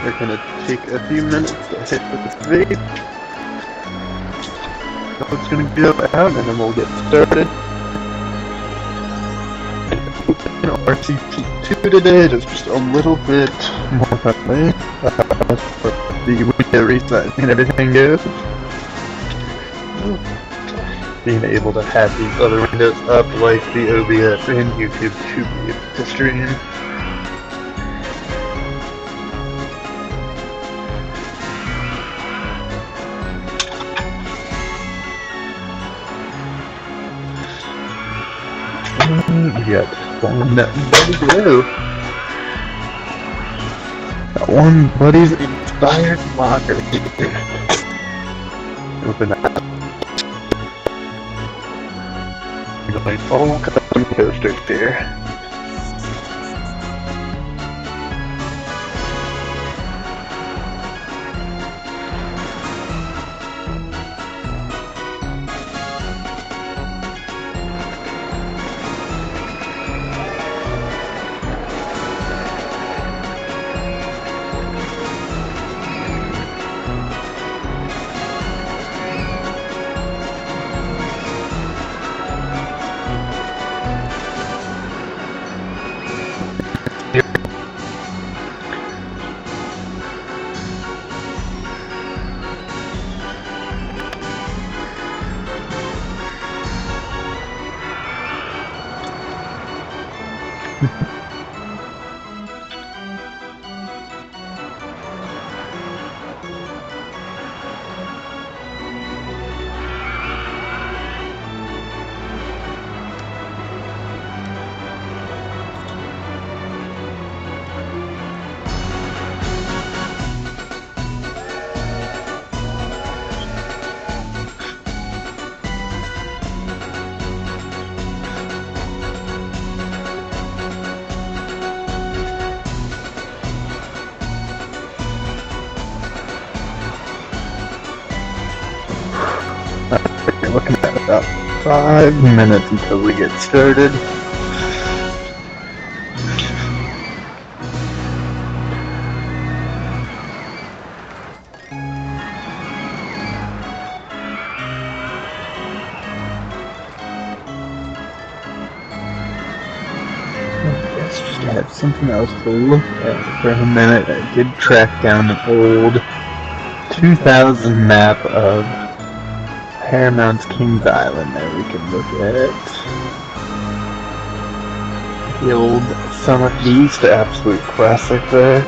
We're gonna take a few minutes to hit the vape. So it's gonna go out and then we'll get started. RCT2 today, just a little bit more friendly for the window reset and everything goes. Being able to have these other windows up like the OBS and YouTube to be able to stream. We got one buddy blue. Got one buddy's inspired locker here. Open that. We're going all custom coasters here. We're looking at about 5 minutes until we get started. Let's just have something else to look at for a minute. I did track down an old 2000 map of Paramount's Kings Island there we can look at. The old Summer East, absolute classic there.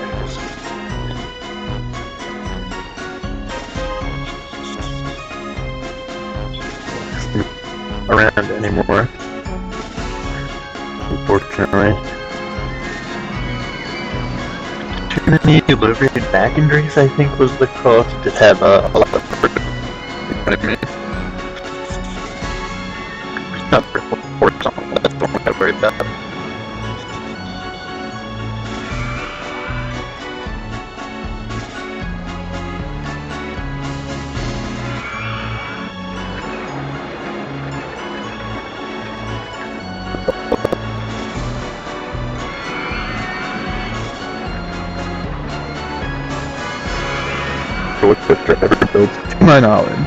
Around anymore, unfortunately. Too many delivery back injuries, I think, was the cost. Just have a lot of you know what I mean? Not reports on that's the one I worry about. Rollercoaster ever built, to my knowledge.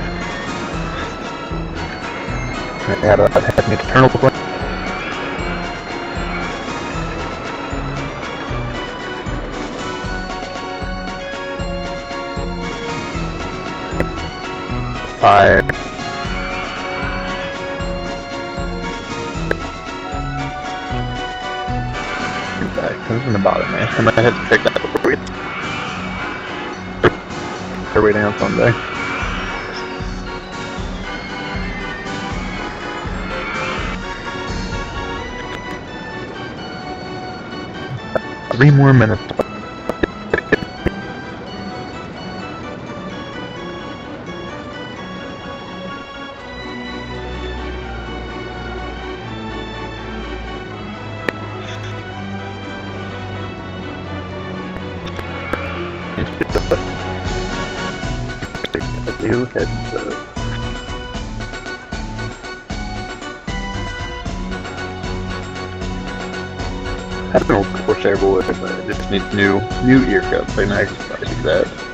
I had an eternal plan. Fire. That comes from the bottom, man. I might have to check that before we get our way down someday. Three more minutes. New heads up. I have an old Corsair boy, but I just need new ear cups. Like, I can do that.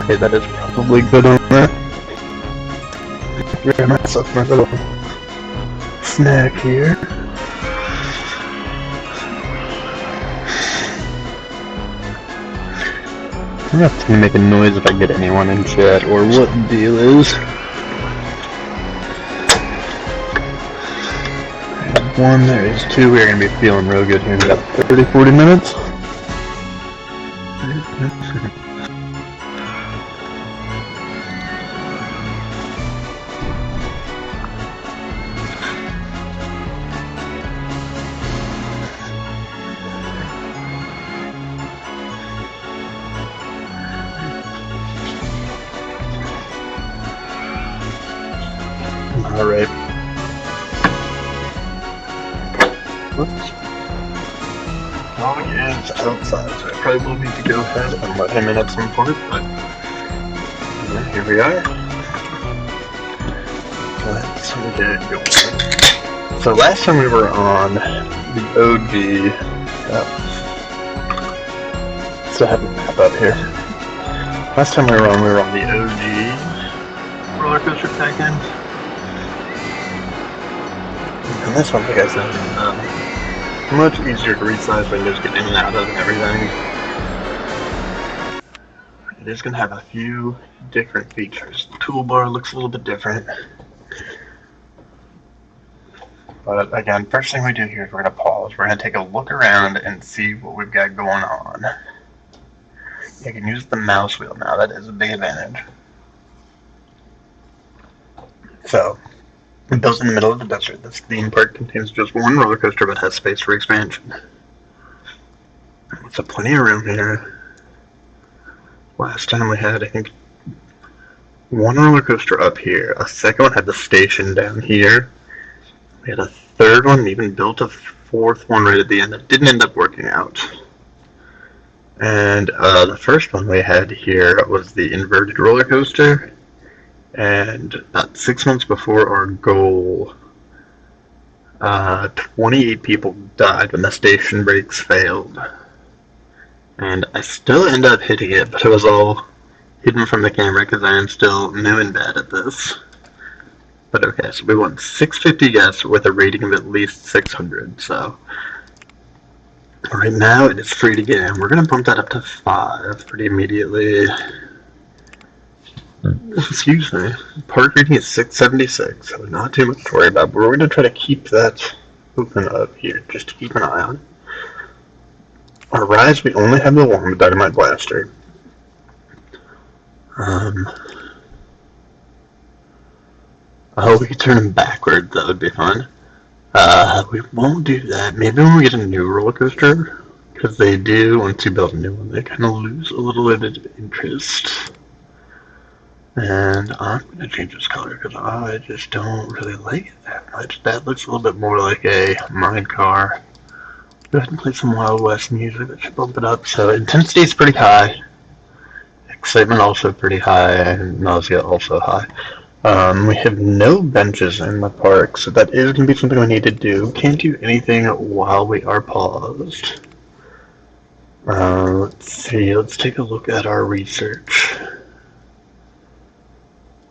Okay, that is probably good on that. Grab myself my little snack here. I'm gonna have to make a noise if I get anyone in chat or what the deal is. One, there is two. We're gonna be feeling real good here in about 30-40 minutes. Alright. Whoops. Oh yeah, it's outside, so I probably will need to go ahead and let him in at some point, but yeah, here we are. Let's get going. So last time we were on the OG, still have a map up here. Last time we were on the OG Rollercoaster Tycoon. And this one, like I said, much easier to resize windows, get in and out of and everything. It is going to have a few different features. The toolbar looks a little bit different. But again, first thing we do here is we're going to pause. We're going to take a look around and see what we've got going on. You can use the mouse wheel now, that is a big advantage. So, built in the middle of the desert, this theme park contains just one roller coaster but has space for expansion. So plenty of room here. Last time we had, I think, one roller coaster up here. A second one had the station down here. We had a third one, even built a fourth one right at the end that didn't end up working out. And the first one we had here was the inverted roller coaster. And about 6 months before our goal, 28 people died when the station brakes failed. And I still ended up hitting it, but it was all hidden from the camera because I am still new and bad at this. But okay, so we want 650 guests with a rating of at least 600, so right now it is free to get in. We're going to bump that up to 5 pretty immediately. Excuse me. Park rating is 676, so not too much to worry about, but we're going to try to keep that open up here, just to keep an eye on. Our rides, we only have the one with Dynamite Blaster. Oh, we could turn them backwards, that would be fun. We won't do that. Maybe when we get a new roller coaster, because they do, once you build a new one, they kind of lose a little bit of interest. And I'm going to change this color because I just don't really like it that much. That looks a little bit more like a mine car. Go ahead and play some Wild West music. That should bump it up. So intensity is pretty high. Excitement also pretty high. And nausea also high. We have no benches in the park, so that is going to be something we need to do. Can't do anything while we are paused. Let's see. Let's take a look at our research.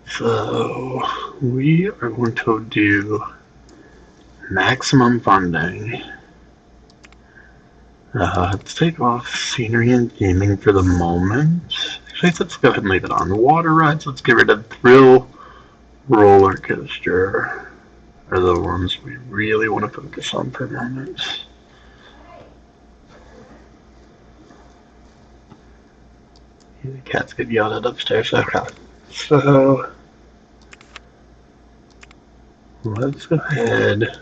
So, we are going to do maximum funding. Let's take off scenery and gaming for the moment. Actually, let's go ahead and leave it on. Water rides, let's get rid of thrill, roller coaster are the ones we really want to focus on for the moment. The cats get yelled at upstairs. Okay. So let's go ahead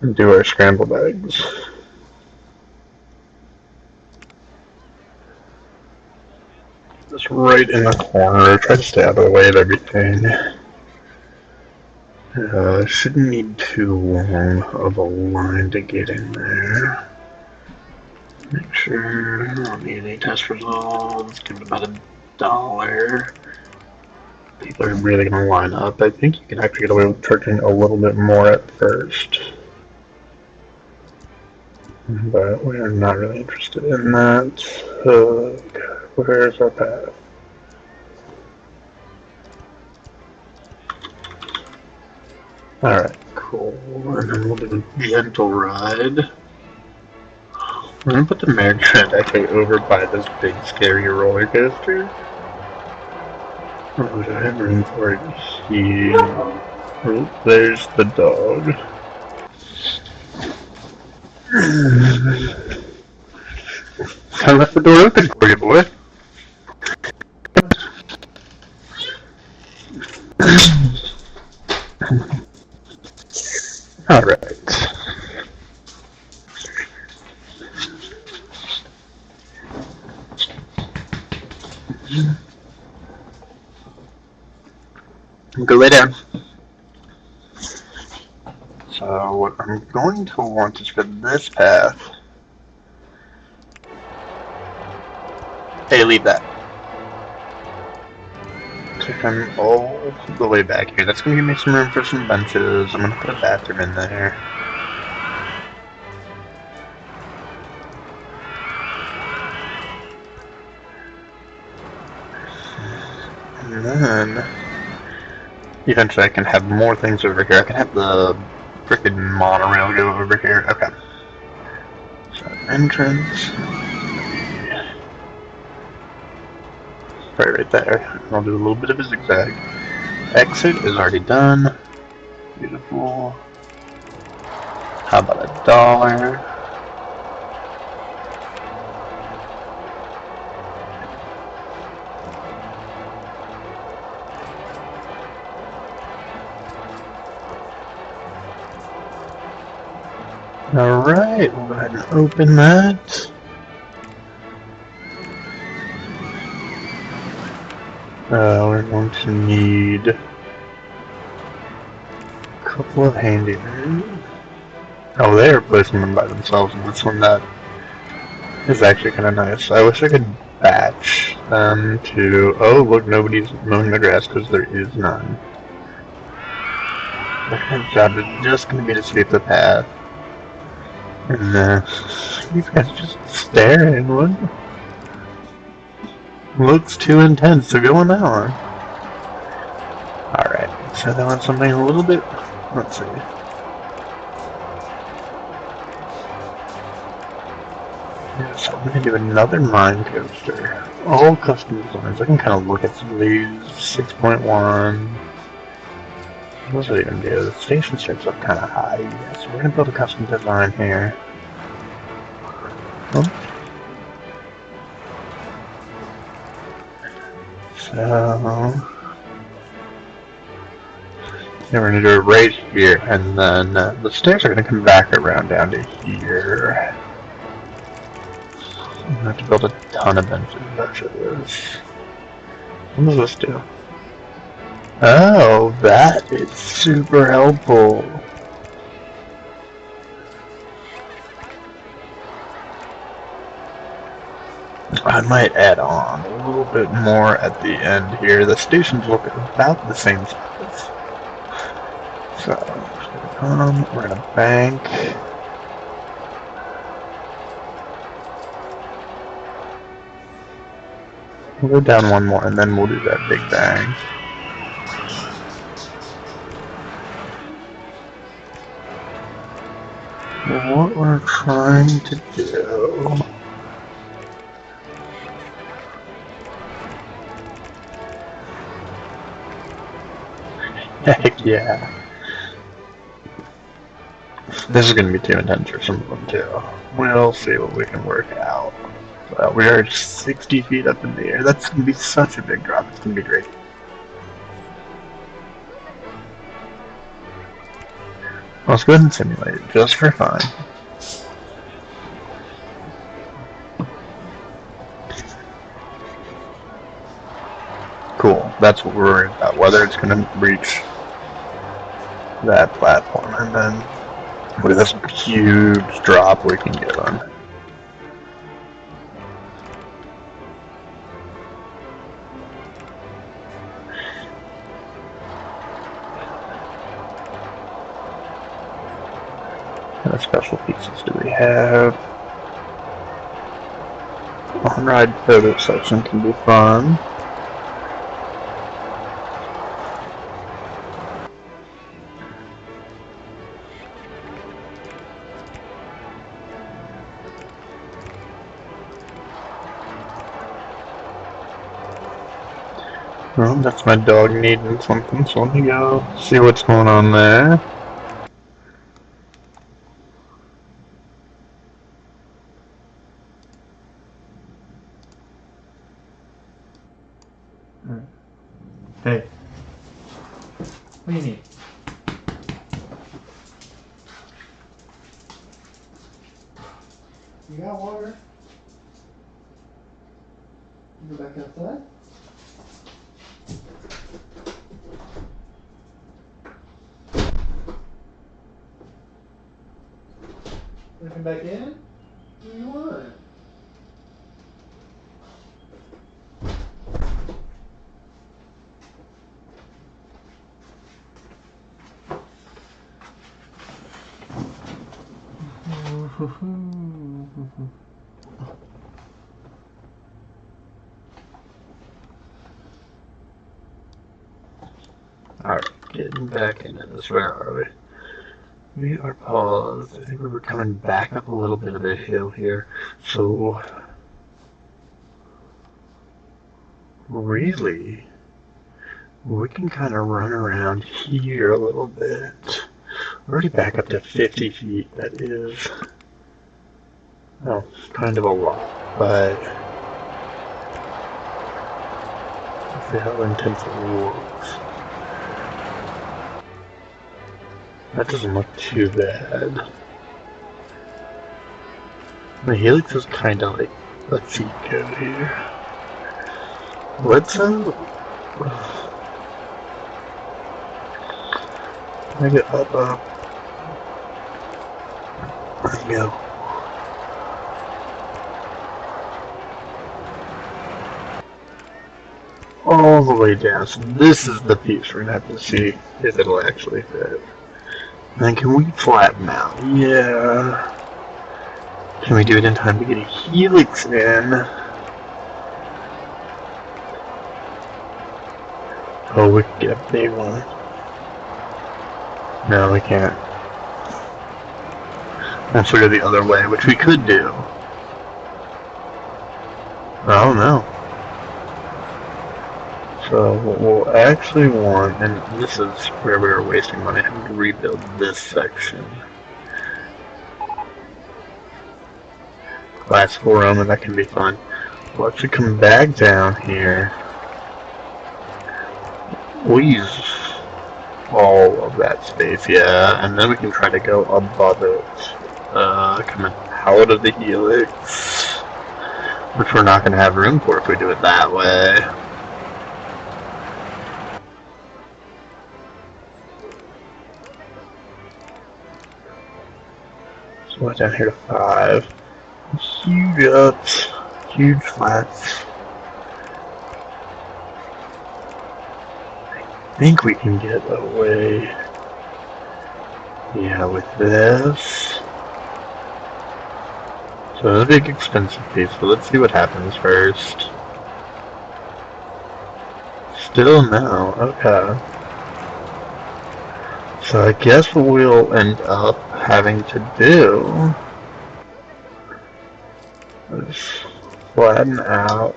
and do our scrambled eggs. Just right in the corner. Try to stay out of the way of everything. Shouldn't need too long of a line to get in there. Make sure I don't need any test results. Give it about $1. People are really going to line up. I think you can actually get away with charging a little bit more at first. But we are not really interested in that. Where's our path? Alright, cool. And then we'll do a gentle ride. We're gonna put the merry-go-round actually over by this big scary roller coaster. Oh, do I have room for it here? Oh, there's the dog. I left the door open for you, boy. Alright. Go lay down. So what I'm going to want is for this path. Hey, leave that. To come all the way back here. That's going to give me some room for some benches. I'm going to put a bathroom in there. And then eventually I can have more things over here. I can have the frickin' monorail go over here. Okay. So entrance. Right there. I'll do a little bit of a zigzag. Exit is already done. Beautiful. How about $1? Alright, we'll go ahead and open that. We're going to need a couple of handymen. Oh, they are placing them by themselves, and this one that is actually kind of nice. I wish I could batch them to... Oh, look, nobody's mowing the grass because there is none. Their job is just going to be to sweep the path. And these guys are just staring. What? Looks too intense to go on that one. Alright, so they want something a little bit... Let's see. Yeah, so I'm going to do another mine coaster. All custom designs. I can kind of look at some of these. 6.1. What does it even do? The station starts up kind of high. Yeah, so we're going to build a custom design here. Oh. So, yeah, we're going to do it right here, and then the stairs are going to come back around down to here. I'm going to have to build a ton of benches after this. What does this do? Oh, that is super helpful. I might add on a little bit more at the end here. The stations look about the same size. So, we're gonna bank. We'll go down one more and then we'll do that big bang. What we're trying to do... Heck yeah. This is going to be too intense for some of them too. We'll see what we can work out. Well, we are 60 feet up in the air. That's going to be such a big drop. It's going to be great. Let's go ahead and simulate it, just for fun. Cool. That's what we're worried about, whether it's going to reach that platform, and then with this huge drop we can get on. What special pieces do we have? On-ride photo section can be fun. Well, that's my dog needing something, so let me go see what's going on there. Hey. What do you need? You got water? You go back outside? You come back in? What do you want? Alright, getting back into this. Where are we? We are paused. I think we were coming back up a little bit of a hill here. So, really, we can kind of run around here a little bit. We're already back up to 50 feet. That is, well, kind of a lot, but let's see how intense it looks. That doesn't look too bad. The helix is kind of like a cheat code here. Let's I get up. There we go. All the way down. So this is the piece we're gonna have to see if it'll actually fit. Then can we flatten out? Yeah. Can we do it in time to get a helix in? Oh, we can get a big one. No, we can't. Let's go the other way, which we could do. I don't know. So what we'll actually want, and this is where we were wasting money, having to rebuild this section. Classical Roman, that can be fun. We'll actually come back down here. We'll use all of that space, yeah, and then we can try to go above it. Coming out of the helix, which we're not going to have room for if we do it that way. So we're down here to 5. Huge ups, huge flats. I think we can get away, yeah, with this. So it's a big expensive piece, but let's see what happens first. Still no, okay. So I guess what we'll end up having to do is flatten out.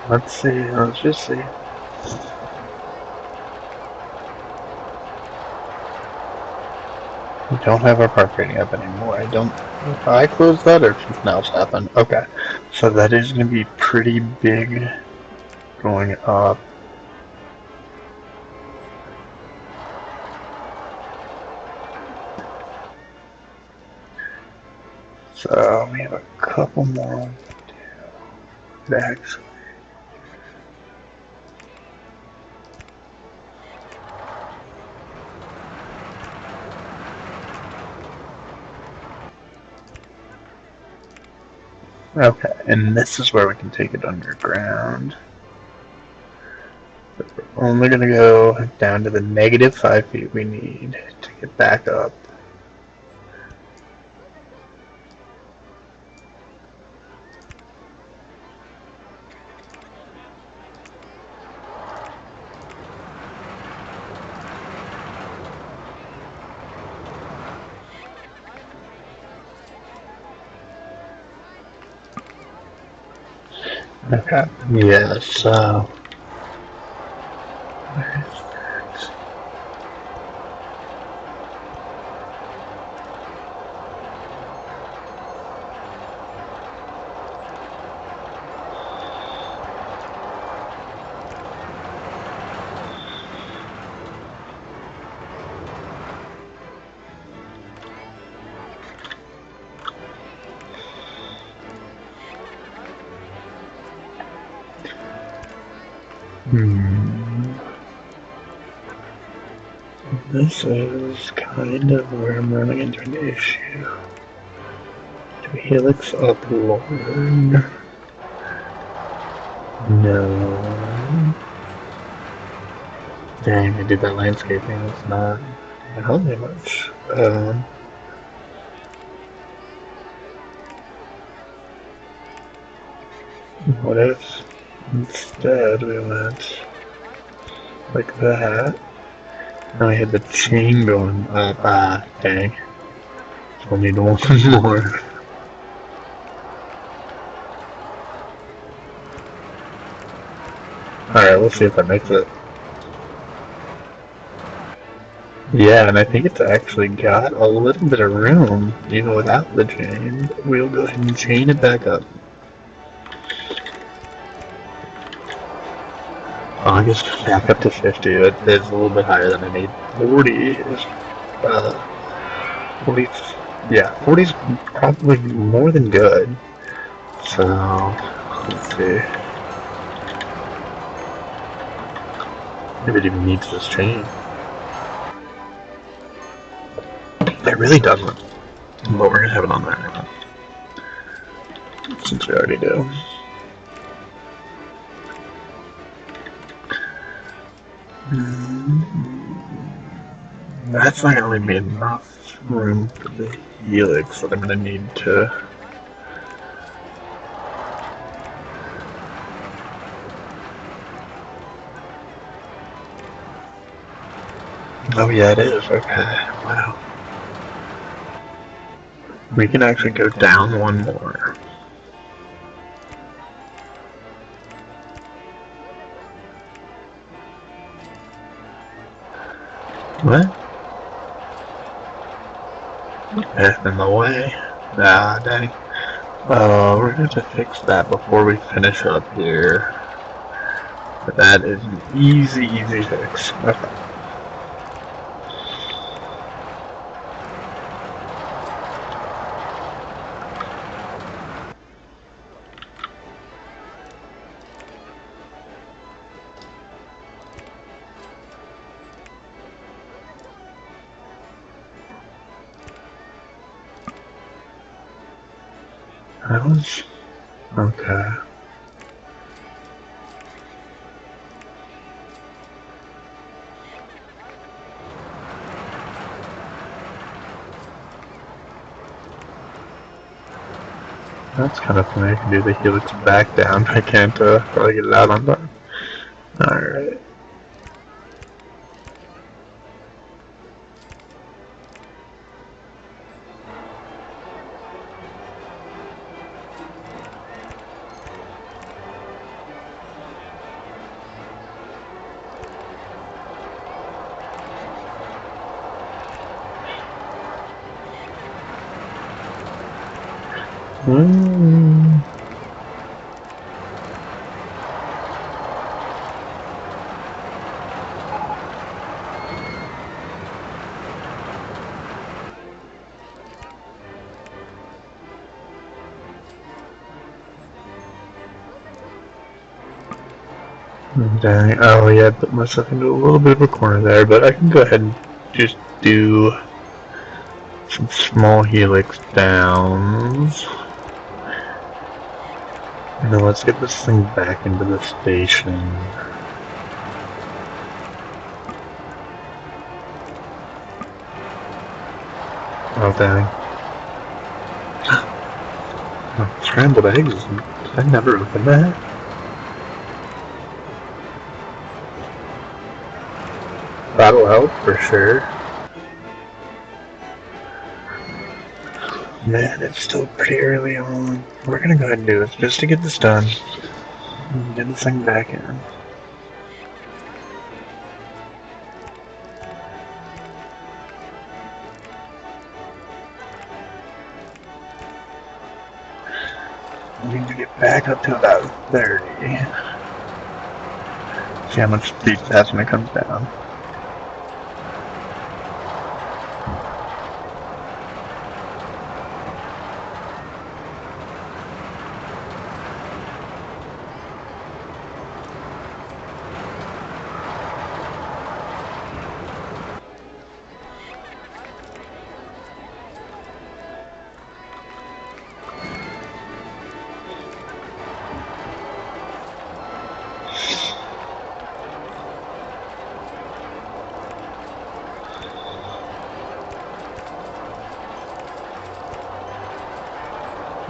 Let's see, let's just see. We don't have our park rating up anymore. I don't know if I closed that or if something else happened. Okay, so that is going to be pretty big going up. So we have a couple more bags. Okay, and this is where we can take it underground. But we're only going to go down to the negative 5 feet we need to get back up. Okay, yeah, so where's that? This is kind of where I'm running into an issue. Do helix upward? No. Dang, I did that landscaping. It's not helping me much. What if instead we went like that? Now I had the chain going up. Ah, dang. So we'll need one more. Alright, we'll see if that makes it. Yeah, and I think it's actually got a little bit of room, even without the chain. We'll go ahead and chain it back up. August back up to 50. It is a little bit higher than I need. 40 is, 40, yeah, 40 is probably more than good. So, let's see. Maybe it even needs this chain. It really doesn't. But we're gonna have it on there now. Since we already do. That's not gonna leave me enough room for the helix that I'm gonna need to. Oh yeah, it is. Okay. Wow. We can actually go down one more. What? That's in the way. Ah, dang. We're gonna have to fix that before we finish up here. But that is an easy, easy fix. Okay. That was okay. That's kind of funny. I can do the helix back down. I can't probably get it out on time. Alright. Dang. Oh yeah, I put myself into a little bit of a corner there, but I can go ahead and just do some small helix downs. And then let's get this thing back into the station. Oh dang. Oh, scrambled eggs? Did I never open that? That'll help for sure. Man, it's still pretty early on. We're gonna go ahead and do this just to get this done. Get this thing back in. We need to get back up to about 30. See how much speed that's when it comes down.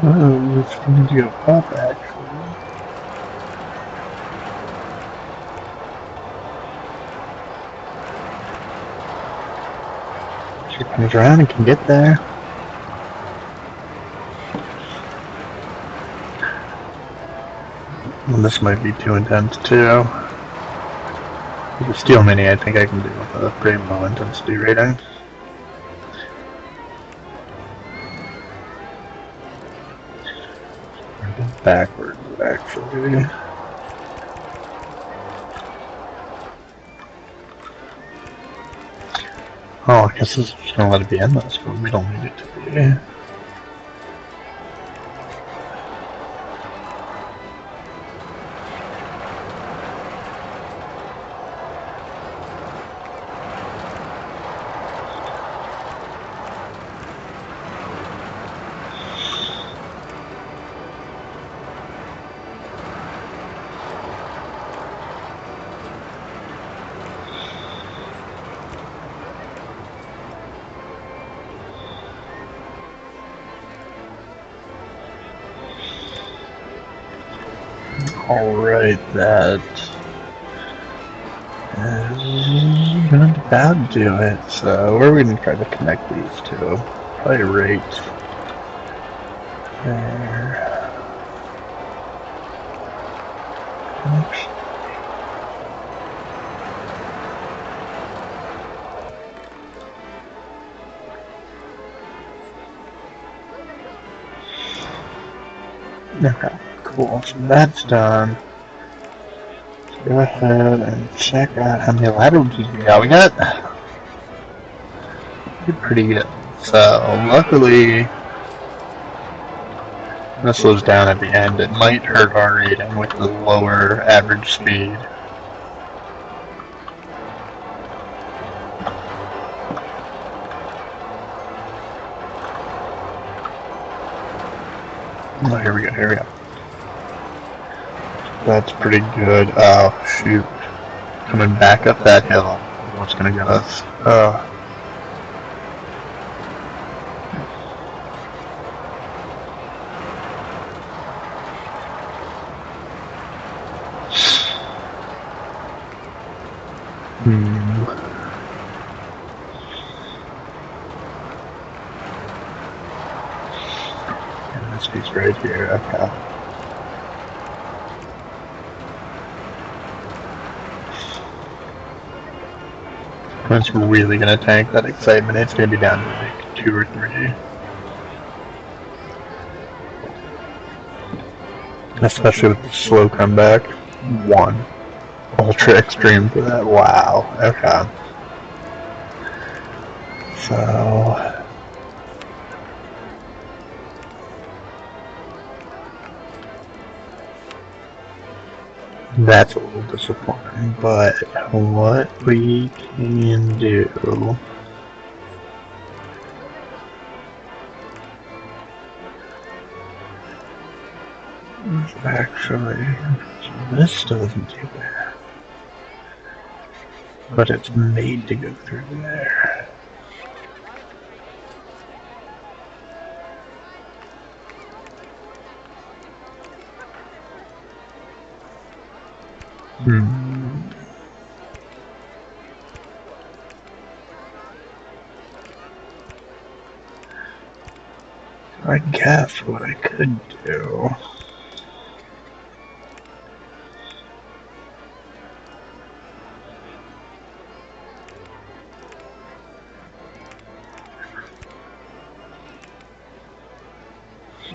Oh, it's going to go up actually. She comes around and can get there. Well, this might be too intense too. With the steel mini, I think I can do a pretty low intensity rating. Backwards, actually. Oh, I guess this is just gonna let it be endless, but we don't need it to be. Alright, that is gonna about do it. So, where are we gonna try to connect these two? Probably right there. Okay, cool. So that's done. Let's go ahead and check out how many laterals we got. We got pretty good. So luckily, this slows down at the end. It might hurt our rating with the lower average speed. Oh, here we go, here we go. That's pretty good. Oh, shoot. Coming back up that hill. What's gonna get us? And this piece right here, okay. It's really gonna tank that excitement. It's gonna be down to like 2 or 3. Especially with the slow comeback. 1. Ultra extreme for that. Wow. Okay. So... that's a little disappointing, but what we can do is actually, this doesn't do that, but it's made to go through there. I guess what I could do...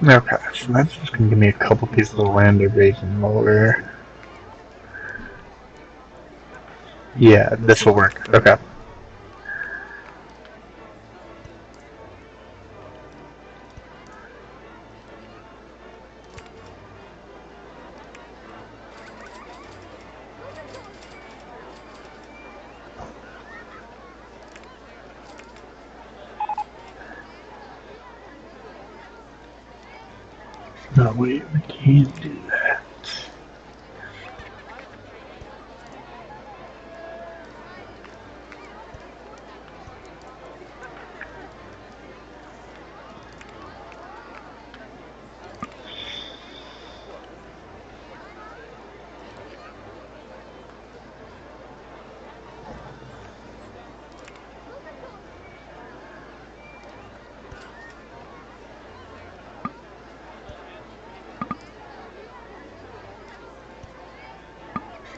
Okay, so that's just gonna give me a couple pieces of land to raise and lower. Yeah, this will work. Okay. No, wait, we can't do that.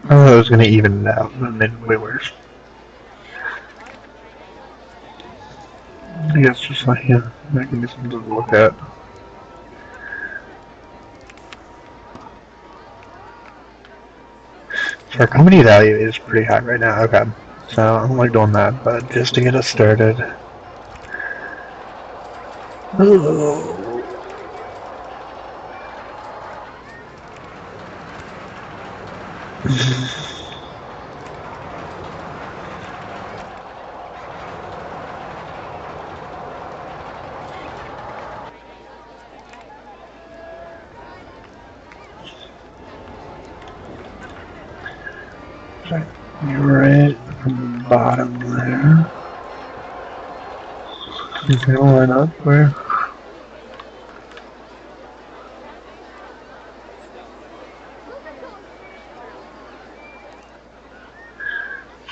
I thought I was gonna even it out, and then way worse. I guess just like, yeah, that can be something to look at. So our company value is pretty high right now, okay. So I don't like doing that, but just to get us started. Oh. You're right from the bottom there. Is that line up where?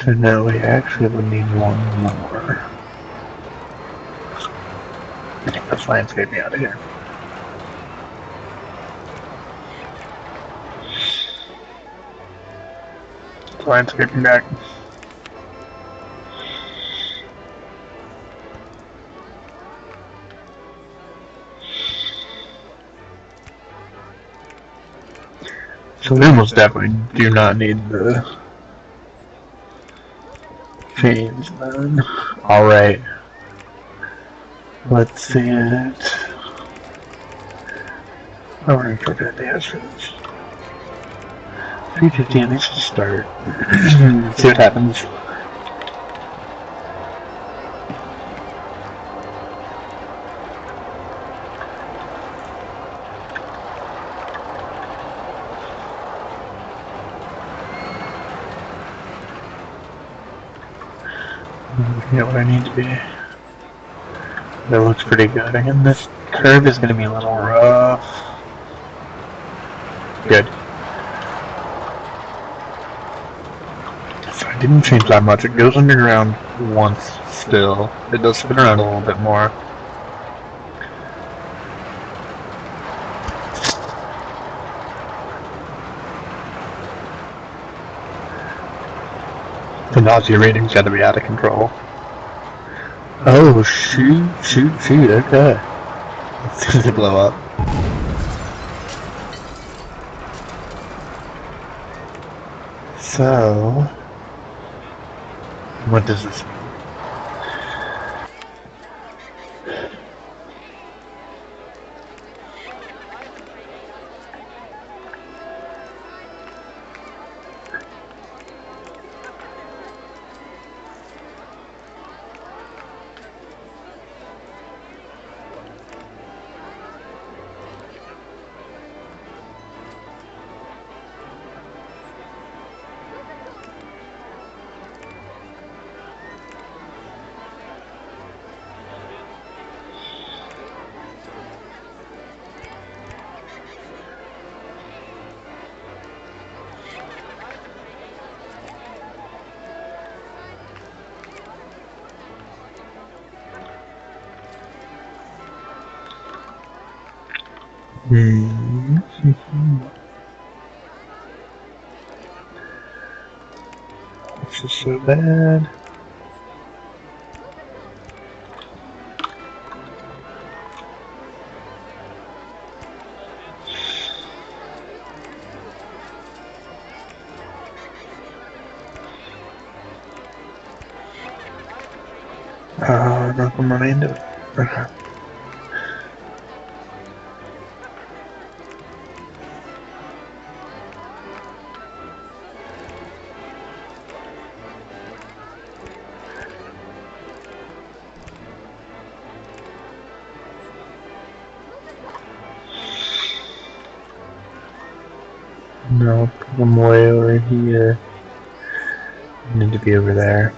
So now we actually would need one more. Take this landscaping out of here. Landscaping back. So we almost definitely do not need the change then. Alright. Let's see it. Oh, we're gonna put that dance for this. 350, and let's just start. See what happens. Get what I need to be. That looks pretty good. Again, this curve is going to be a little rough. Good. So I didn't change that much. It goes underground once still. It does spin around a little bit more. The nausea rating's got to be out of control. Oh, shoot, okay. Let's see if it blow up. So, what does this mean? This is so bad. Not gonna run into it. Okay. No, I'm way over here. I need to be over there.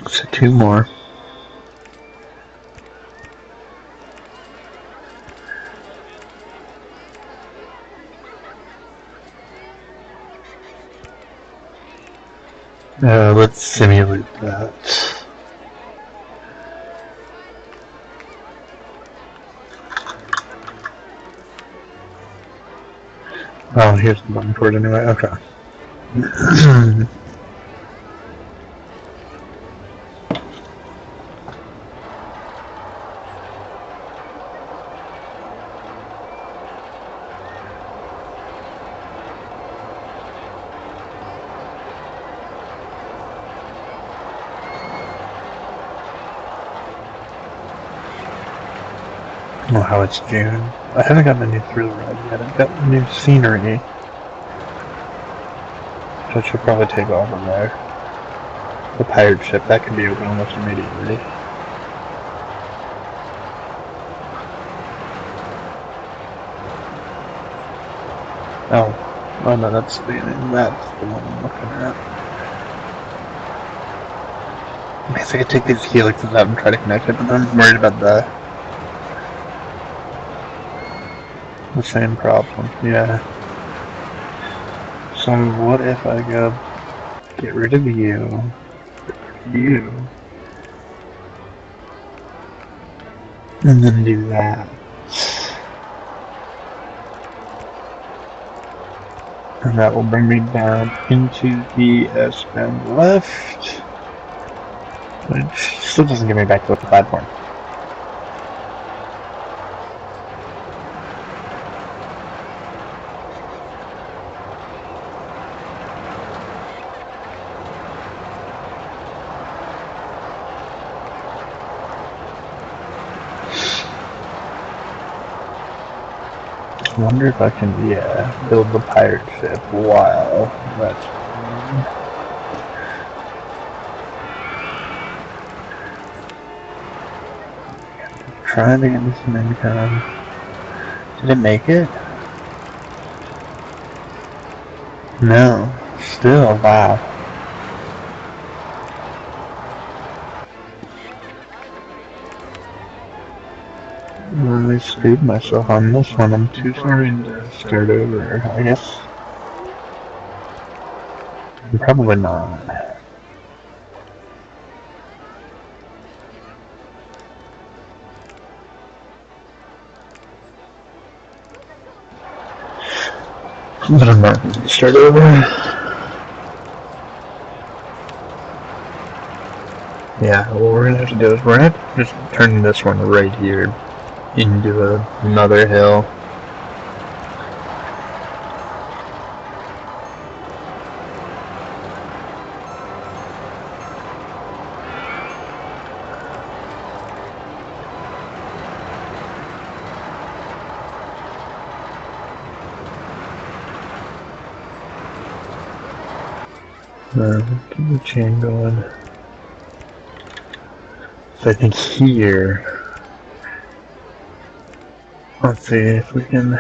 So 2 more. Let's simulate that. Oh, here's the button for it anyway. Okay. Oh, how it's June. I haven't got my new thrill ride yet. I've got the new scenery. So I should probably take off of there. The pirate ship, that can be open almost immediately. Oh no, that's the one I'm looking at. I guess I could take these helixes out and try to connect it, but I'm worried about the same problem. Yeah. So what if I go get rid of you, and then do that? And that will bring me down into the S-band left, which still doesn't get me back to the platform. I wonder if I can, build the pirate ship while that's trying to get me some income. Did it make it? No. Still, wow. I screwed myself on this one. I'm too sorry to start over, I guess. Probably not. But I'm not going to start over. Yeah, what we're going to have to do is we're going to have to just turn this one right here into another hill. Keep the chain going. So I think here, let's see if we can,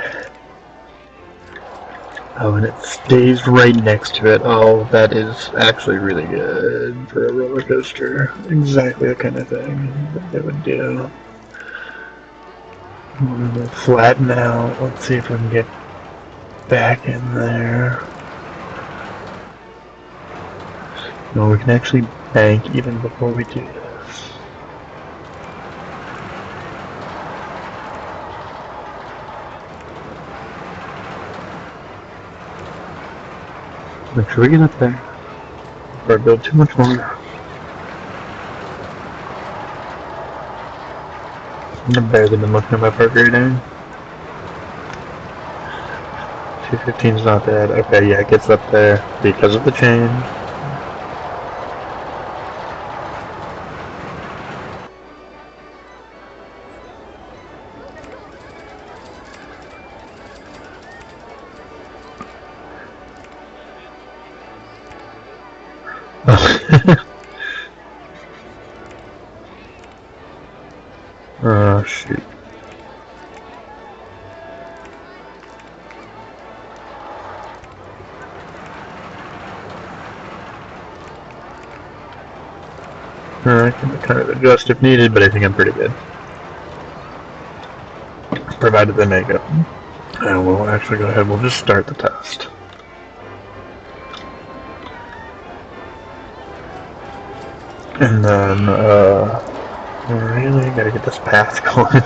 oh, and it stays right next to it. Oh, that is actually really good for a roller coaster. Exactly the kind of thing that they would do. We'll flatten out. Let's see if we can get back in there. No, we can actually bank even before we do this. Make sure we get up there before I build too much more. I've barely been looking at my park rating. 215 is not bad. Okay, yeah, it gets up there because of the chain. Oh, shoot. I can kind of adjust if needed, but I think I'm pretty good. Provided they make it. And we'll actually go ahead, we'll just start the test. And then, really gotta get this path going.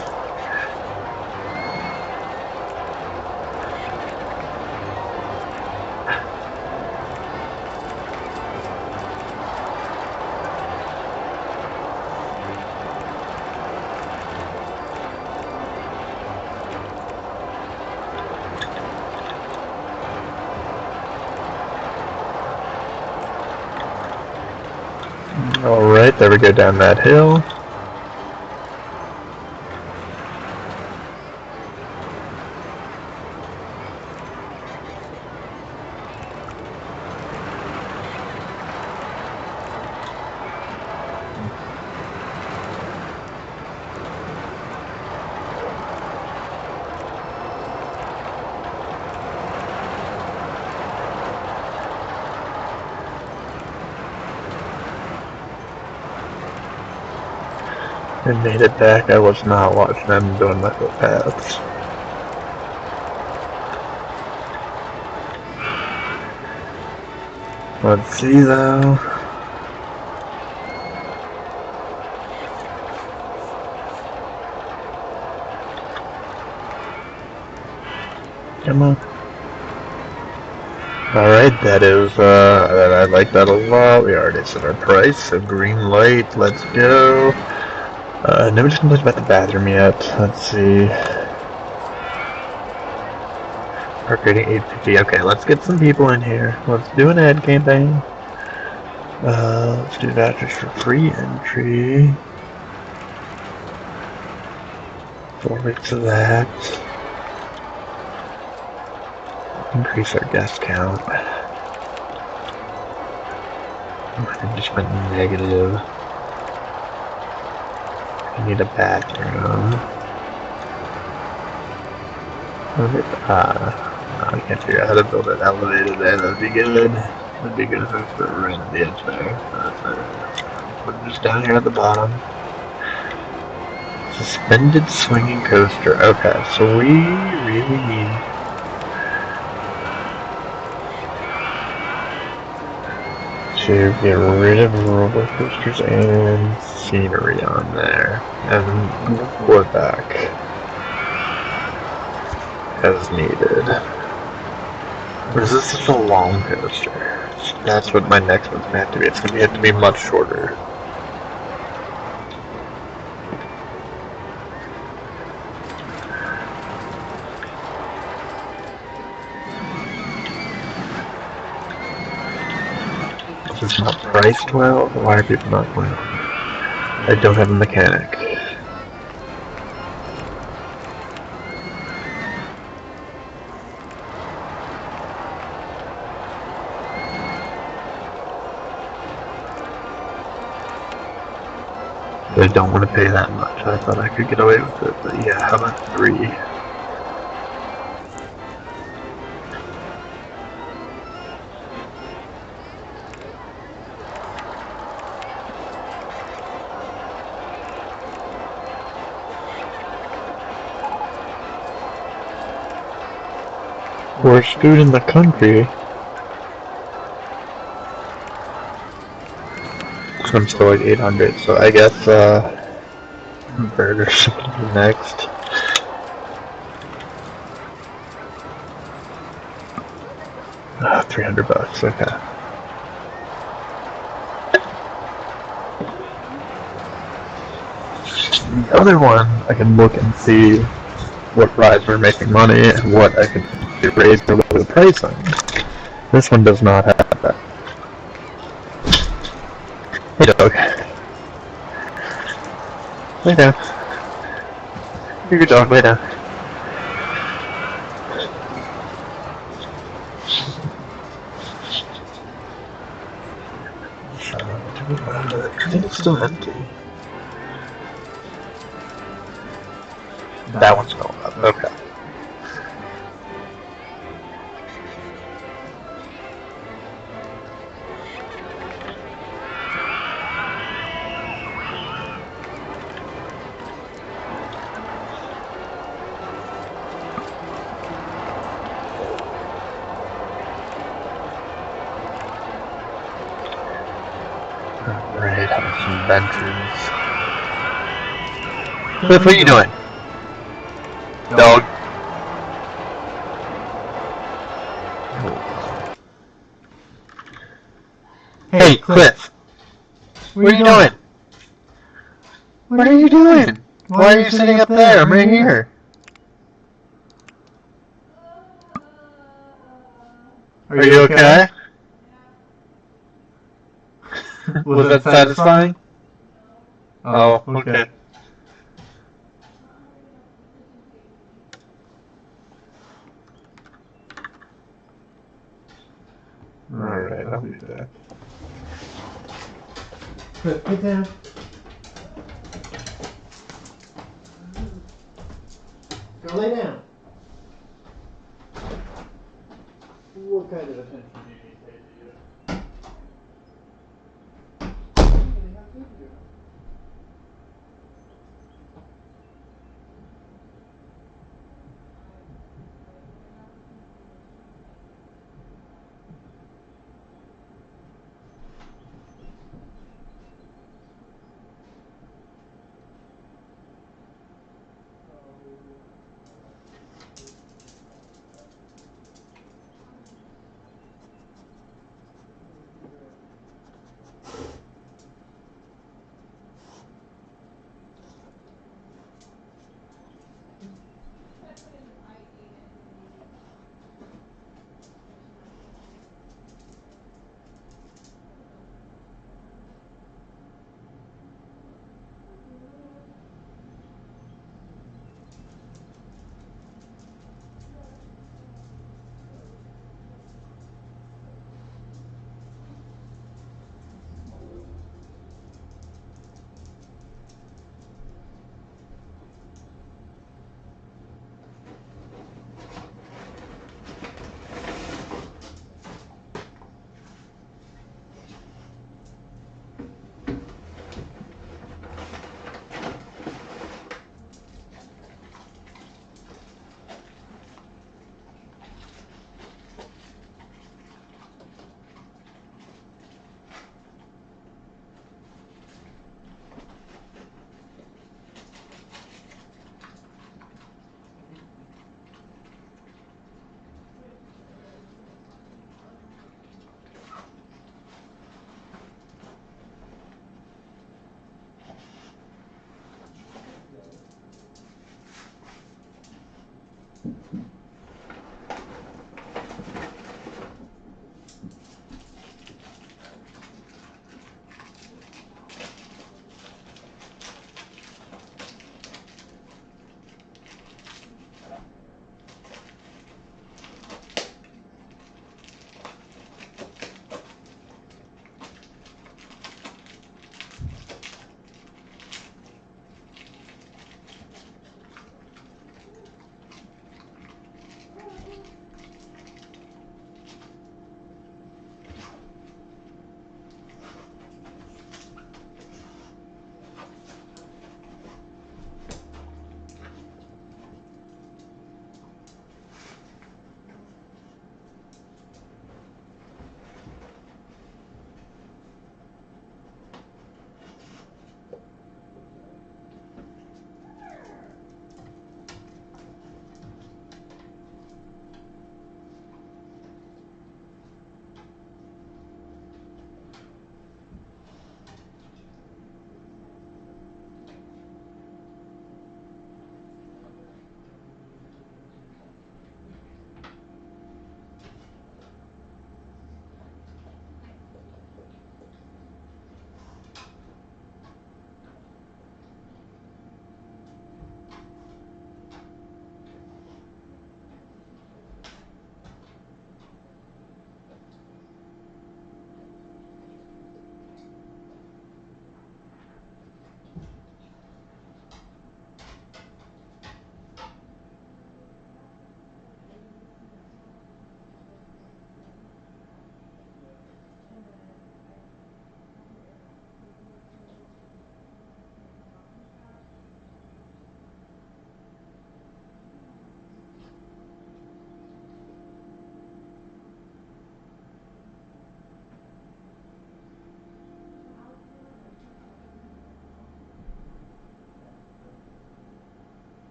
Alright, there we go down that hill. And made it back. I was not watching them doing my footpaths. Let's see though. Come on. Alright, that is, I like that a lot. We already set our price, so green light, let's go. Nobody's complained about the bathroom yet. Let's see. Park rating 850. Okay, let's get some people in here. Let's do an ad campaign. Let's do vouchers for free entry. 4 weeks of that. Increase our guest count. I just went negative. I need a bathroom. I can't figure out how to build an elevator there. That'd be good. That'd be good if I put it right at the edge there. Put it just down here at the bottom. Suspended swinging coaster. Okay, so we really need to get rid of roller coasters and scenery on there, and pull it back as needed. Or is this just a long coaster? That's what my next one's gonna have to be. It's gonna have to be much shorter. This is not priced well. Why are people not going? I don't have a mechanic. I don't want to pay that much. I thought I could get away with it, but yeah, how about 3? Worst food in the country. I'm still like 800, so I guess burgers should be next. $300, okay. The other one, I can look and see what rides were making money and what I could raise or lower the price on. This one does not have that. Hey dog. Lay down. You're a good dog, lay down. I think it's still empty. That one's going up, okay. Alright, have some benches. Cliff, what are you doing? Dog. Hey, Cliff. What are you doing? What are you doing? Why are you sitting up there? I'm right here. Are you okay? Was that satisfying? Oh, okay. Alright, I'll be back. Get down. Go lay down. What kind of attention do you need to pay to you? How good you are.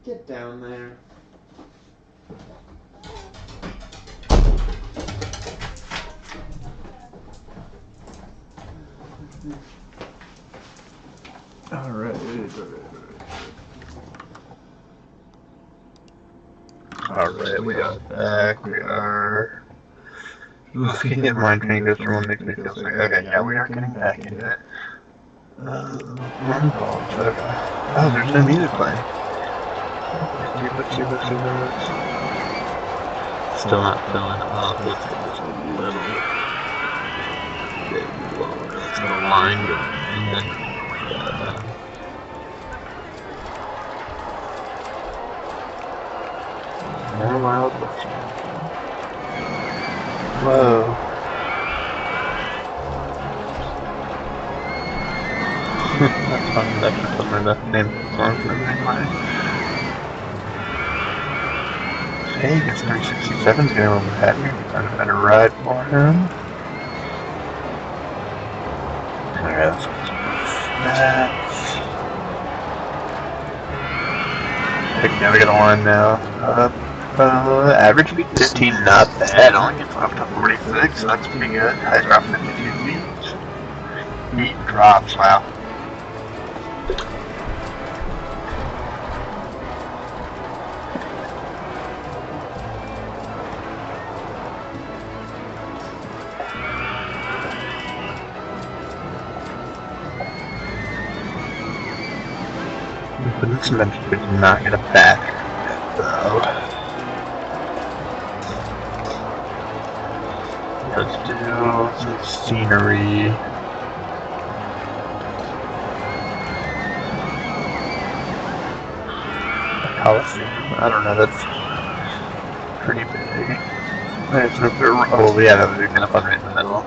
Get down there. Alright. Alright, we got back. We are looking at mind training goes from what makes me feel sick. Okay, yeah, we are getting back into it. Run calls, okay. Oh, there's no music playing. Stupid. Still not filling up. Let's get this a little bit lower. Let's get a line going. More Wild West. Whoa. That's fun. That's some of the name of the songs and everything like. Vegas 367 is going to have me. Find a better ride for him. Alright, let's get some stats. Now we got a line now. Average speed 15, not bad. Only gets up to 46, so that's pretty good. High drop 52 feet. Heat drops, wow. This eventually is not gonna back though. Let's do some scenery. Coliseum. I don't know, that's pretty big. Oh yeah, that would be kind of fun right in the middle.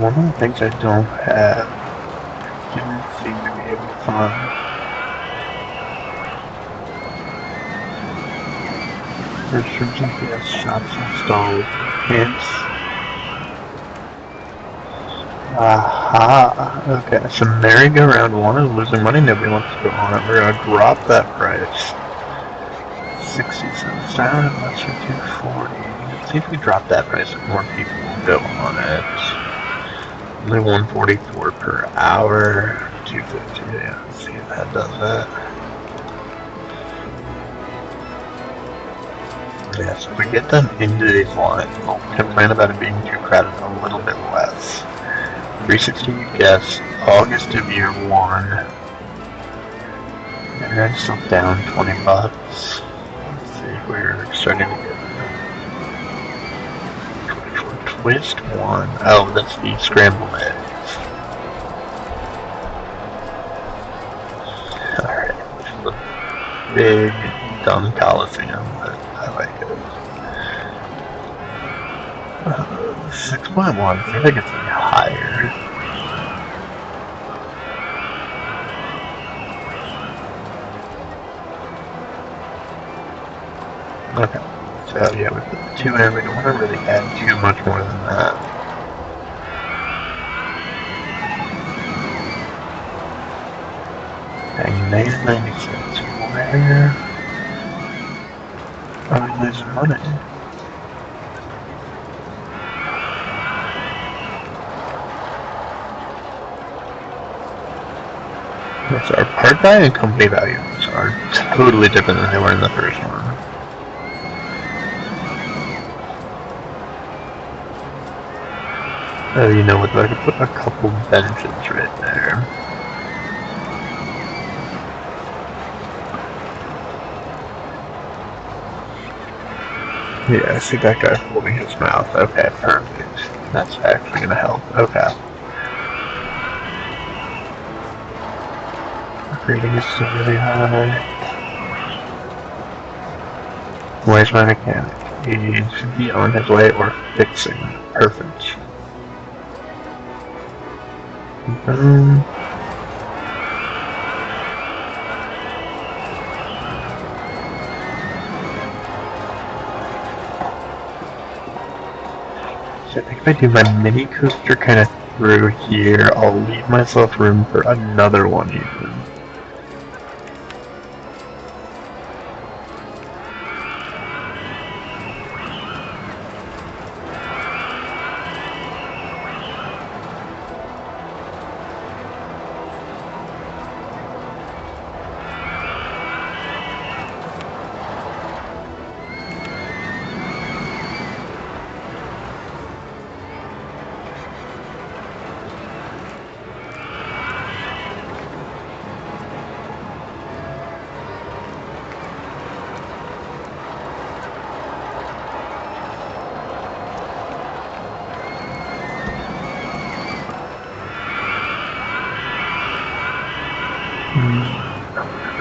One of the things I don't have, didn't seem to be able to find. Restrictions, GPS shops installed. Hints. Aha! Okay, so merry-go-round 1 is losing money, nobody wants to go on it. We're gonna drop that price. 60 cents down, and that's for 240. Let's see if we drop that price, more people will go on it. Only 144 per hour, 250. Yeah, let's see if that does that. Yeah, so if we get them into these lines, we'll complain about it being too crowded a little bit less. 360 guess, August of year 1. And then still down 20 bucks. Let's see if we're starting to get twist 1. Oh, that's the scrambled eggs. Alright, this is a big, dumb Coliseum, but I like it. 6.1, I think it's any higher. Okay, so yeah, we put the 2 in, we don't want to really add too much more than that. Dang, negative 90 cents. Where are we losing money? Yes, our part value and company values are totally different than they were in the first one. Oh, you know what, I could put a couple benches right there. Yeah, I see that guy holding his mouth. Okay, perfect. That's actually gonna help. Okay. Rating is still really high. Where's my mechanic? He should be on his way or fixing. Perfect. So I think if I do my mini coaster kind of through here, I'll leave myself room for another one even.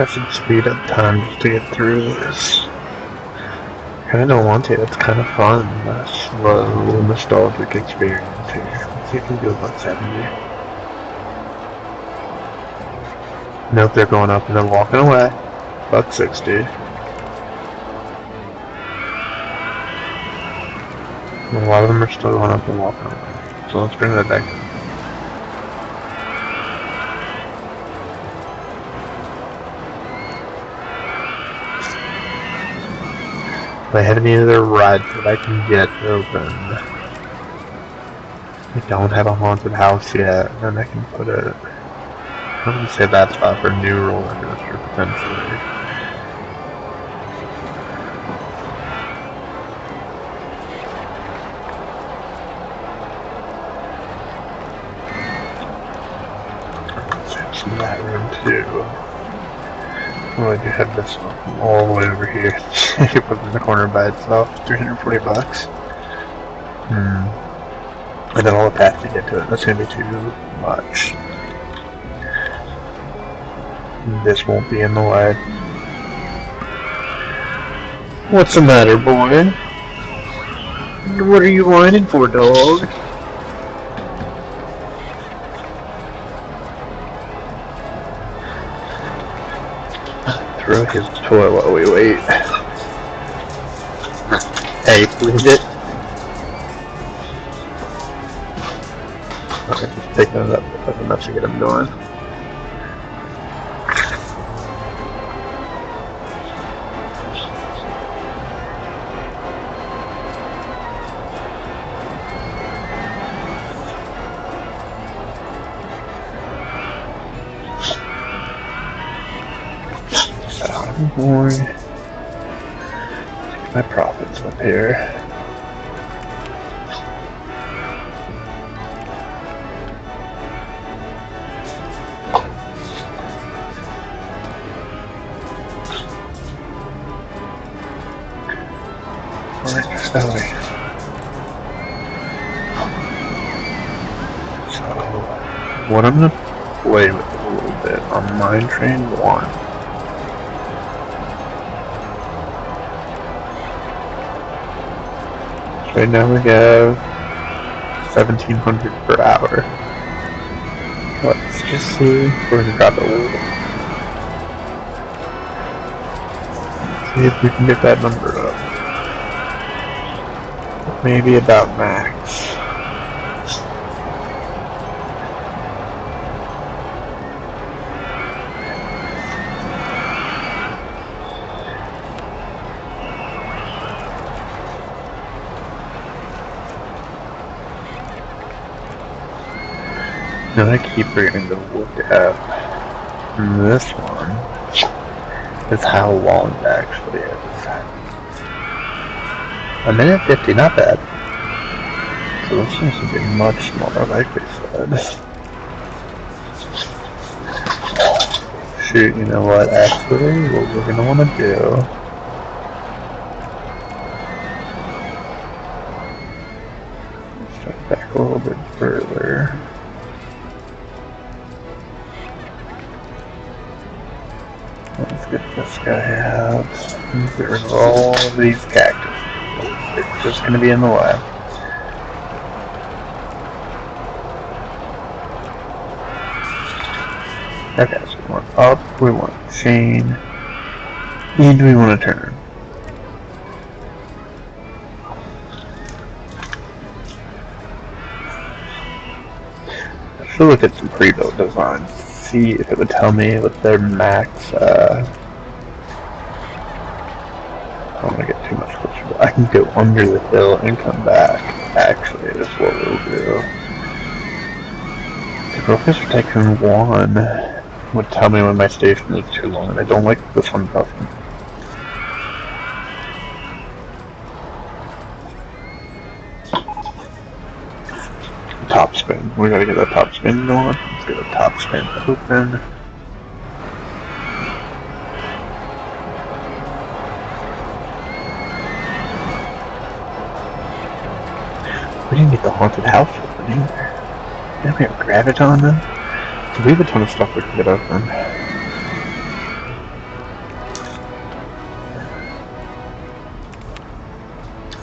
I should speed up time just to get through this. I kinda don't want to, it's kinda fun. A slow, nostalgic experience here. Let's see if we can do $170. Nope, they're going up and they're walking away. $160. A lot of them are still going up and walking away. So let's bring that back. If I have any other rides that I can get open, I don't have a haunted house yet, then I can put it. I'm gonna say that spot for a new roller coaster potentially. Some of that room too. Well, I do have this one all the way over here. It put it in the corner by itself. $340. And then all the path to get to it. That's gonna be too much. This won't be in the way. What's the matter, boy? What are you whining for, dog? Throw his toy while we wait. Hey, please it. Okay, just taking it up. That's enough to get him going. Boy, my profits up here. Alright, so what I'm gonna play with a little bit on Mine Train 1. Right now we have 1,700 per hour. Let's just see. We're gonna drop it a little bit. See if we can get that number up. Maybe about max. Now I keep forgetting to look at this one. Is how long it actually is. A minute 50, not bad. So this seems to be much smaller, like we said. Shoot, you know what? Actually, what we're gonna want to do. Start back a little bit further. Let's get this guy out. Get rid of all of these cactus. It's just going to be in the way. Okay, so we want up, we want chain, and we want to turn. I should look at some pre-built designs. See if it would tell me what their max, I don't want to get too much closer, but I can go under the hill and come back, actually, is what we'll do. The Rollercoaster Tycoon 1 would tell me when my station is too long, and I don't like this one doesn't. Top spin. We gotta get that top spin going. Let's get a top spin open. We didn't get the haunted house open either. Didn't we have Graviton then? So we have a ton of stuff we can get open.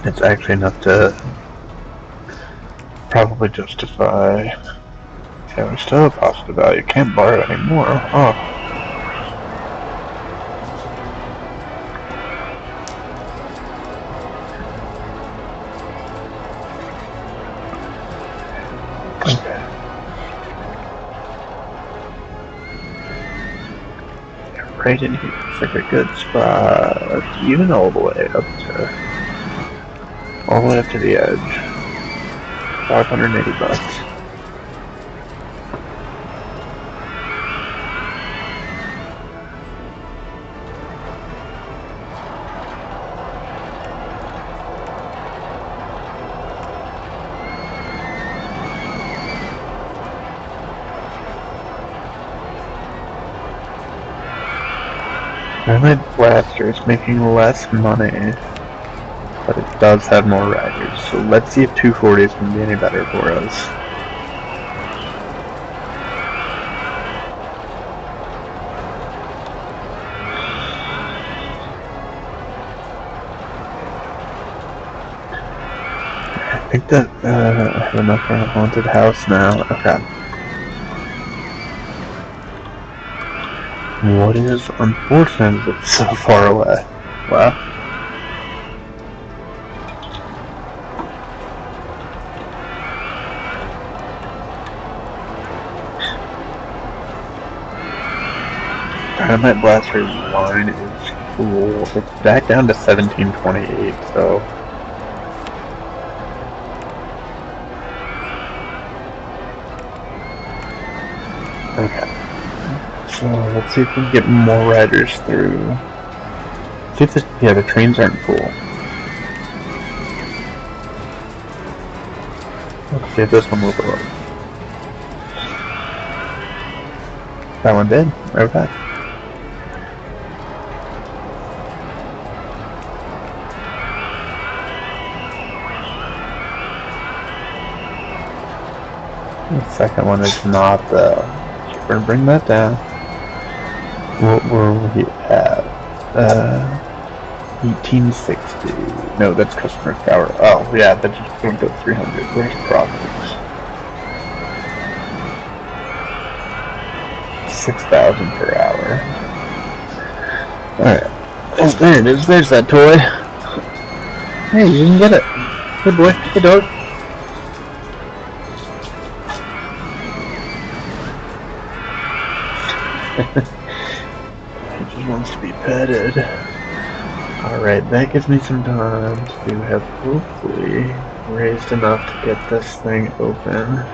It's actually enough to probably justify. Yeah, we're still a positive value. Can't borrow anymore. Oh. Okay. Right in here. It's like a good spot. Even all the way up to the edge. $580. Pyramid Blaster is making less money, but it does have more riders, so let's see if 240 is going to be any better for us. I think that I have enough for a haunted house now. Okay. What is unfortunate is it's so far away. Wow. Dynamite Blaster's line is cool. It's back down to 1728, so. Okay. So let's see if we can get more riders through. See if the trains aren't full. Let's see if this one will go up. That one did. Okay. The second one is not though. So we're gonna bring that down. What were we at? 1860. No, that's customer power. Oh, yeah, that just went to 300. Where's profits? 6,000 per hour. Alright. Oh, there it is. There's that toy. Hey, you didn't get it. Good boy. Good dog. He just wants to be petted. Alright, that gives me some time to have hopefully raised enough to get this thing open.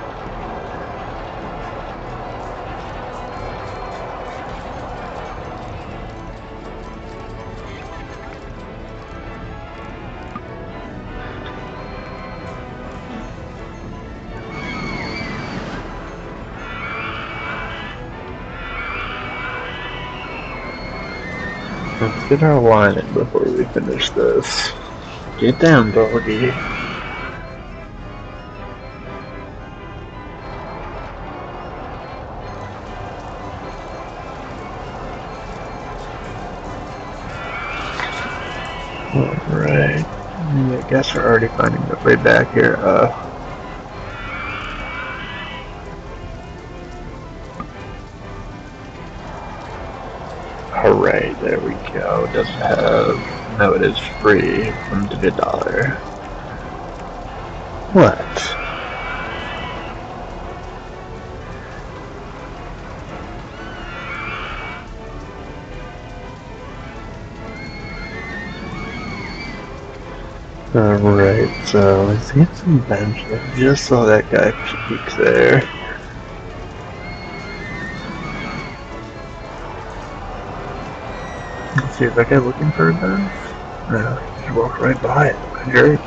Let's get our line in before we finish this. Get down, doggy. Alright. I guess we're already finding the way back here. Alright, there we go. Does it have... No, it is free from to $1. What? Alright, so let's get some benches. I just saw that guy peek there. Let's see, is that guy looking for a bench? No, he just walked right by it. What a jerk.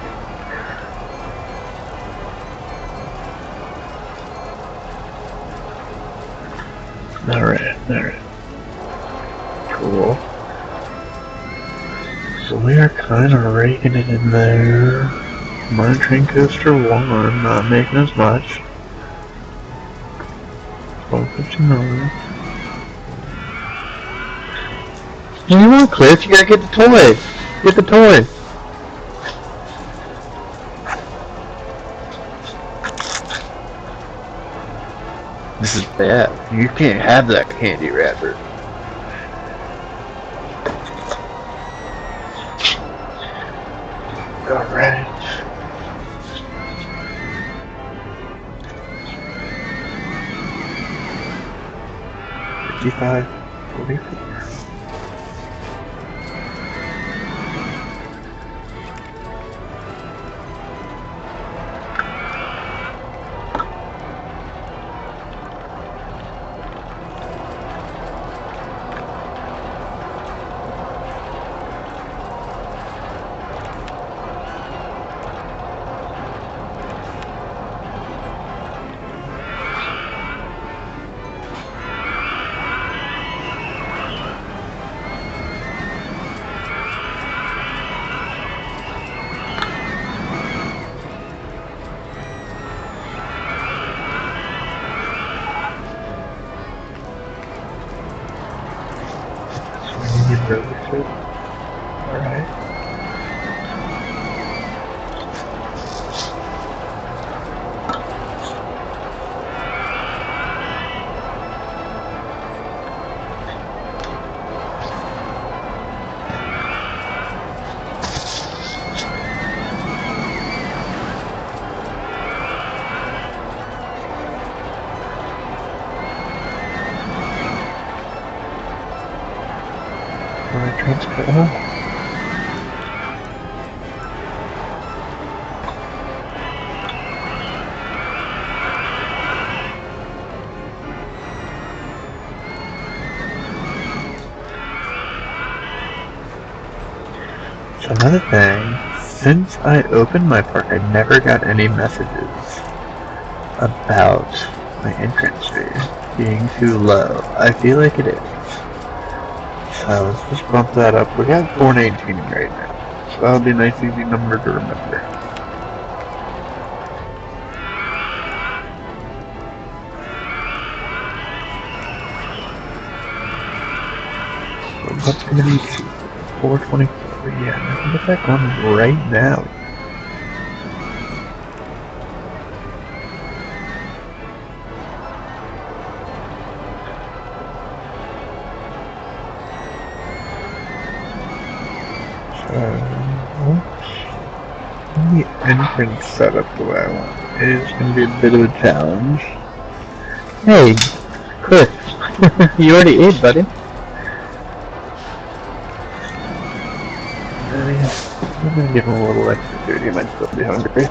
Alright. Cool. So we are kind of raking it in there. Monitoring coaster 1, not making as much. 1259. You want Cliff? You gotta get the toy. Get the toy. This is bad. You can't have that candy wrapper. Alright. $55, $44. really should. Alright. Transfer. So another thing, since I opened my park, I never got any messages about my entrance fee being too low. I feel like it is. So let's just bump that up. We got 419 right now. So that'll be a nice easy number to remember. So what's going to be 424? Yeah, I can get that going right now. The entrance setup the way I want is going to be a bit of a challenge. Hey, Chris, you already ate, buddy. I'm going to give him a little extra food. He might still be hungry.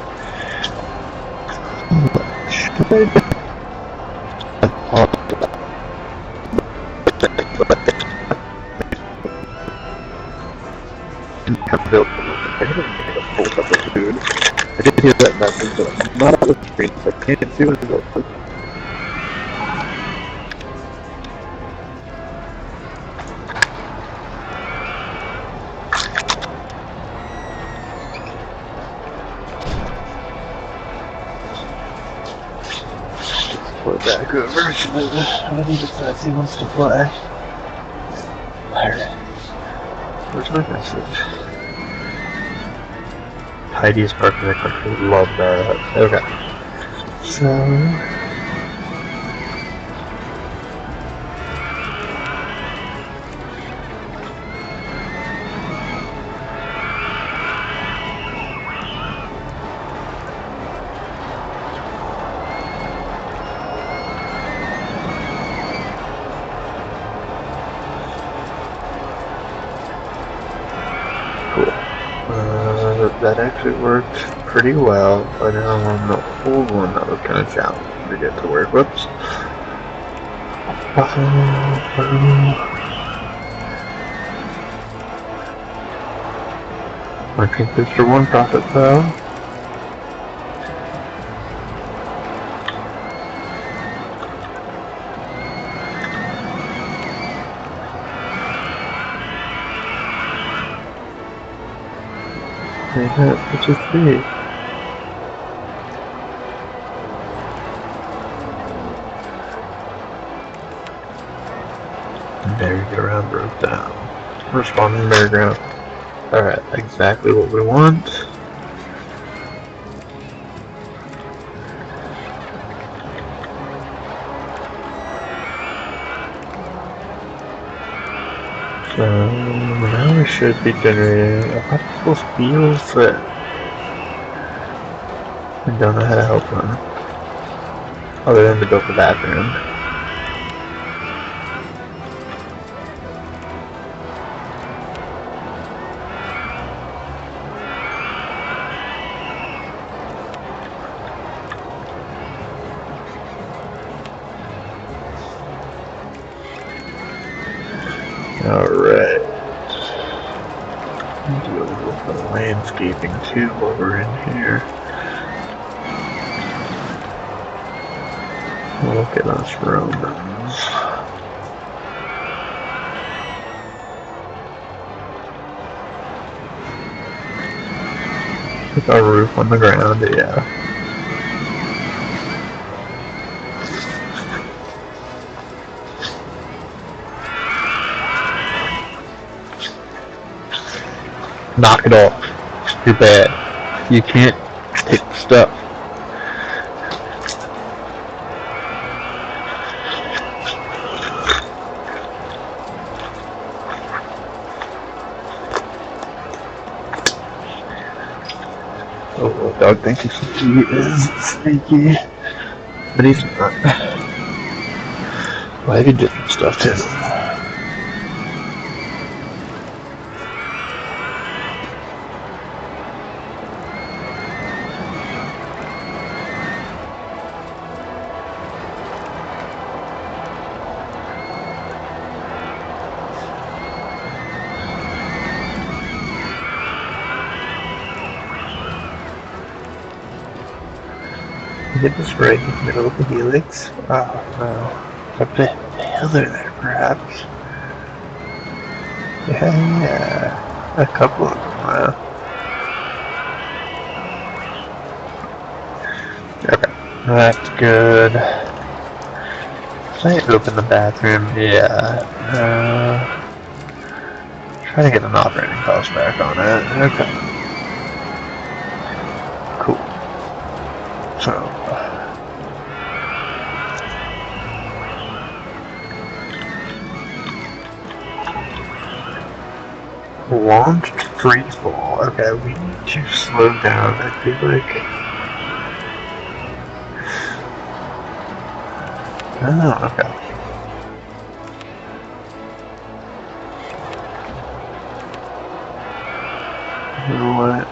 Built a full cup of food. I did hear that message, but I'm not on the screen, so I can't see what it looks like. Flip back over. I think decides he wants to play. Alright. Where's my message? Tidiest park in the country. Love that. Okay. So. That actually worked pretty well, but now on the old one that was kind of challenging to get to work. Whoops. I think there's for one profit though. Which is big. Merry-go-round broke down. Responding merry-go-round. Alright, exactly what we want. So now we should be generating a lot of people feels that I don't know how to help them. Other than to build the bathroom. Alright. Do a little bit of landscaping too while we're in here. Look at us Romans. With our roof on the ground, yeah. Knock it off. It's too bad. You can't take the stuff. Oh, dog thinks he is sneaky, but he's not. Well, he did some stuff too. He did this right in the middle of the helix. Oh no. A bit hither there, perhaps. Yeah, a couple of them. Okay, that's good. Should I open the bathroom? Yeah. Try to get an operating cost back on it. Okay. Cool. So. Launched free fall. Okay, we need to slow down. I feel like. Oh, okay. You know what?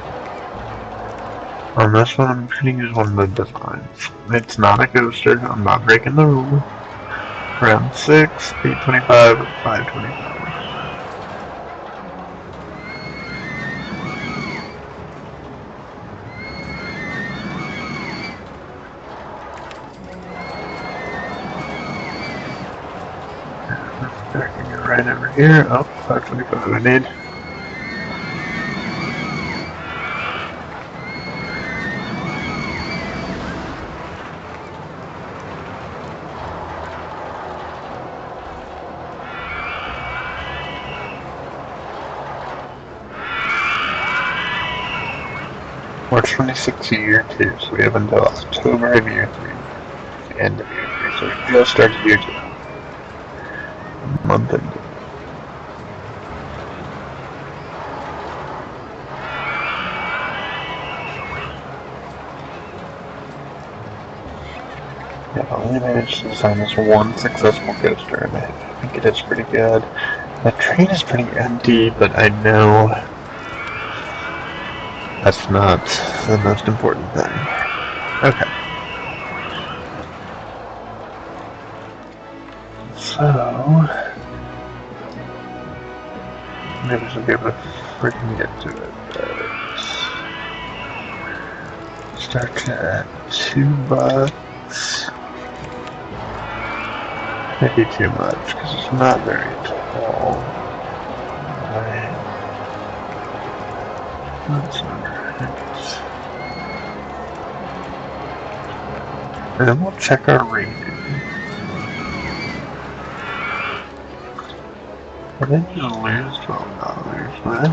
On this one, I'm going to use one of the designs. It's not a coaster. I'm not breaking the rule. Round 6, 825, 525. Right over here. Oh, 525 I need. March 26th of year 2, so we have until October of year 3. The end of year 3, so we just started year 2. Month end. Yeah, I only managed to design this one successful coaster, and I think it is pretty good. The train is pretty empty, but I know that's not the most important thing. Okay. So maybe I should be able to freaking get to it. Start at $2. Maybe too much, because it's not very tall. Right. That's alright. And then we'll check our rating. I didn't just lose $12, man.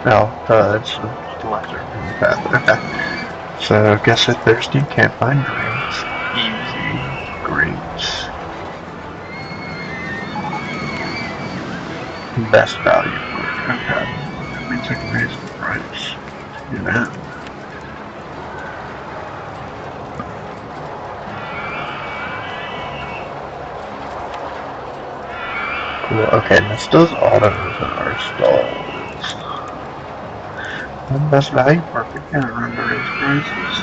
No, it's the lesser path. Okay. So, guess you're thirsty, can't find drinks. Easy. Great. Best value for it. Okay. That means I can raise the price. Do that. Cool. Okay, this does auto open our stalls. Best value, perfect. Can't remember raise prices.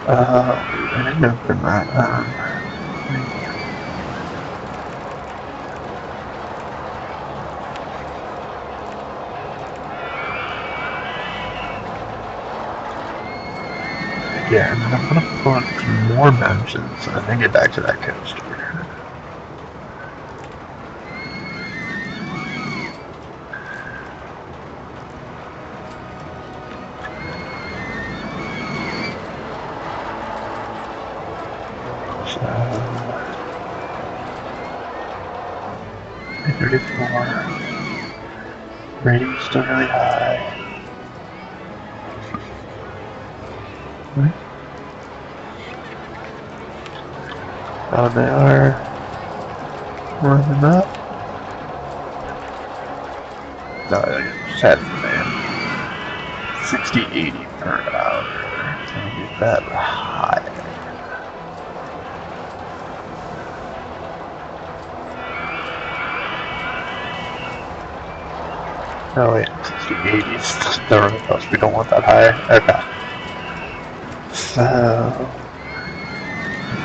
I didn't open that. Yeah, and then I'm gonna put more mountains and then get back to that coaster. So 34. Rating's still really high. Oh, they are running up. No, I just had it, man. 60, 80 per hour. Can I get that high? Oh wait, 60, 80 is the running cost. We don't want that high. Okay. So,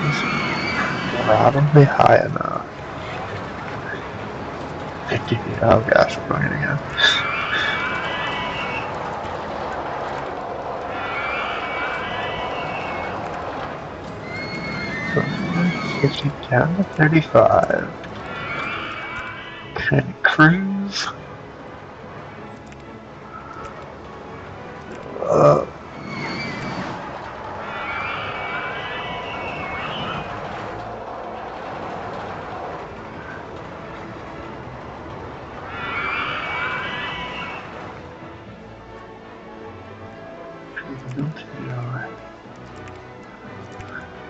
this is probably high enough. 50 feet. Oh gosh, we're going again. So, 50 down to 35. Can cruise.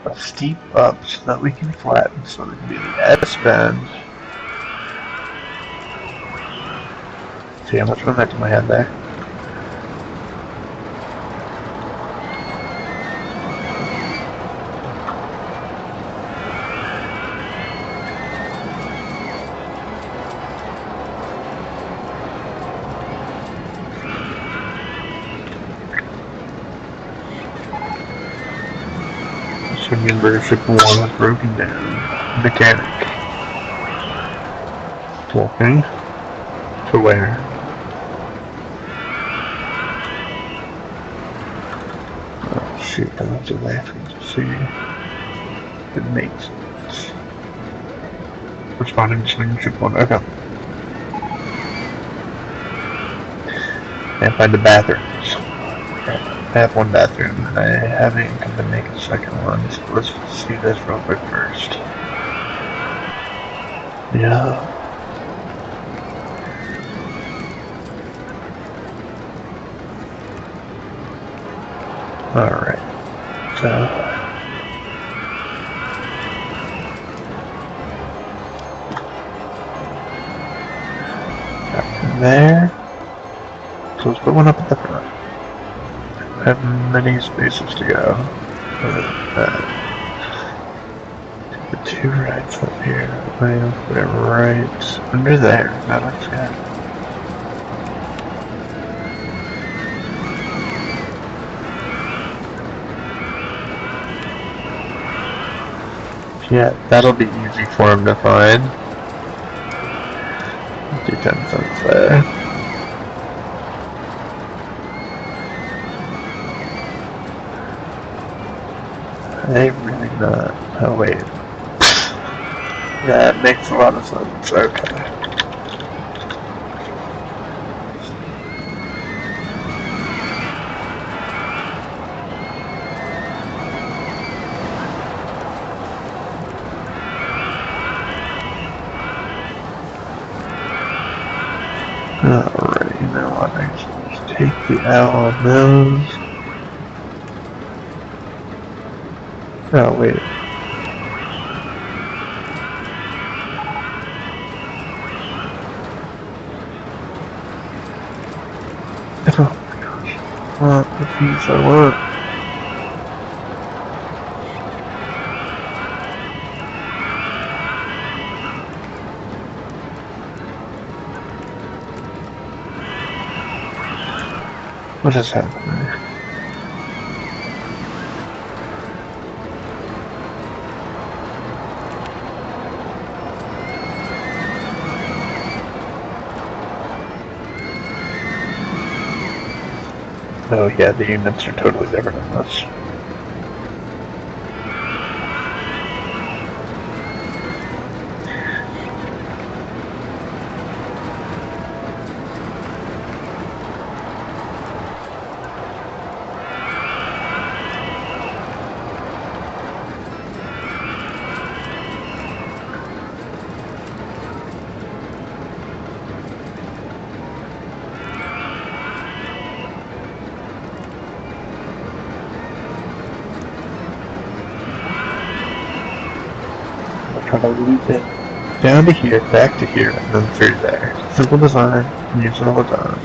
A steep up so that we can flatten, so we can do the S bend. See how much momentum I had there? Swinging version 1 was broken down. Mechanic. Walking. To where? Oh shoot, I have to laughing to see. It makes sense. Responding to swinging ship 1. Okay. Can't find the bathrooms. I have one bathroom, and I haven't come to make a second one, so let's see this real quick first. Yeah. Alright. So. Got from there. So let's put one up at the front. Have many spaces to go. The 2 rights up here. Put it right under there. That looks good. Yeah, that'll be easy for him to find. Do 10 cents there. I really not. Oh wait. That makes a lot of sense. Okay. Alright, you know what? I just take the L on those. Oh wait. Oh my gosh. What the piece I want? What is happening? Oh yeah, the units are totally different than this. Try to loop it down to here, back to here, and then through there. Simple design, use it all the time.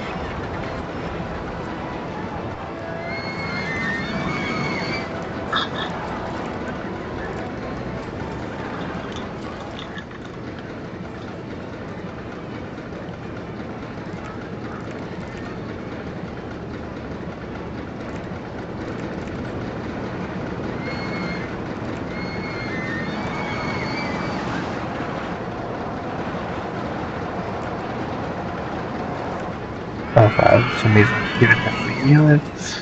Oh god, for some reason I even have the units.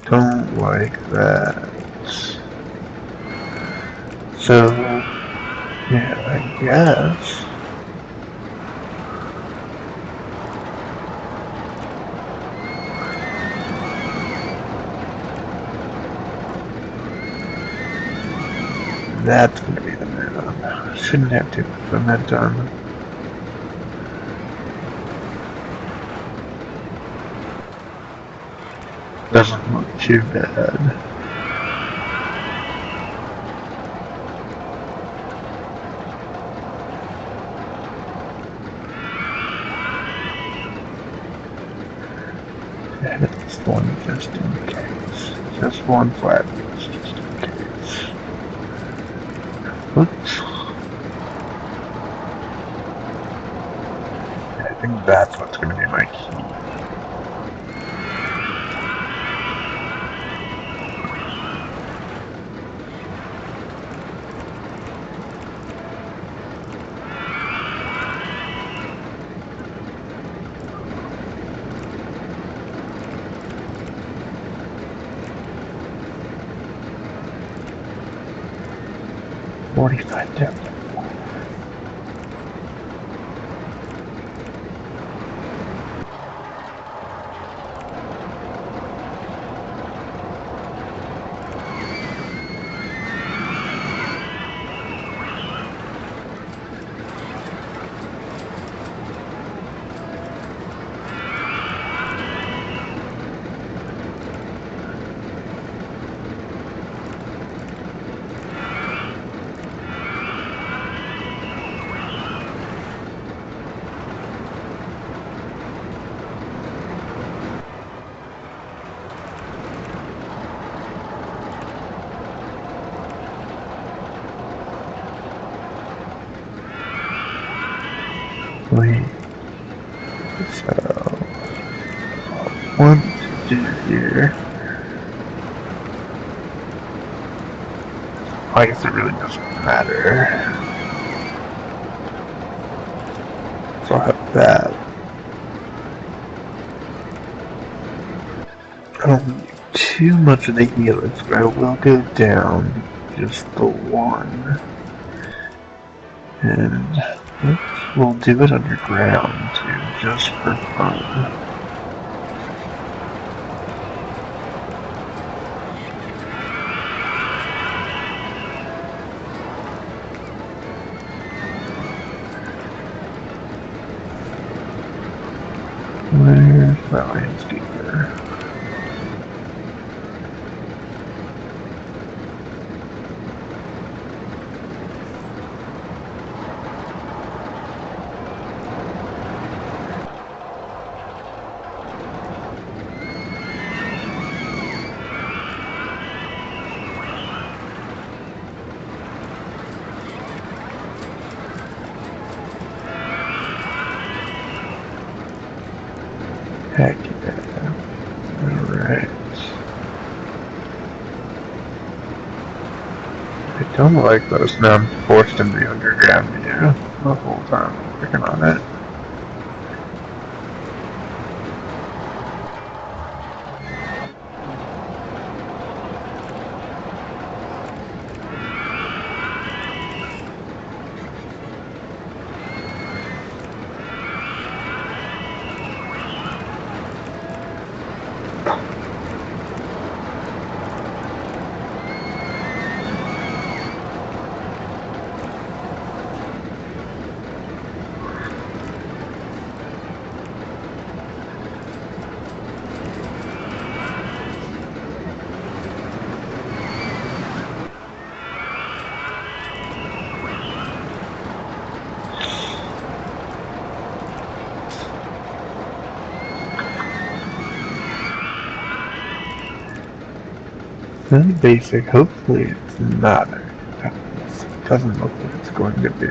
Don't like that. So, yeah, I guess. That's gonna be the move. Shouldn't have to when that done. Doesn't look too bad. Edit this one just in case. Just one flat piece just in case. Oops. I think that's what's gonna be my key. $45. Wait. So, what to do here? I guess it really doesn't matter. So I'll have that. I don't need too much of the helix, but I will go down just the one. And we'll do it underground too, just for fun. Where's my landscaper? Heck yeah. Alright. I don't like those. Now I'm forced into the underground view the whole time I'm working on it. Really basic. Hopefully it's not. It doesn't look like it's going to be.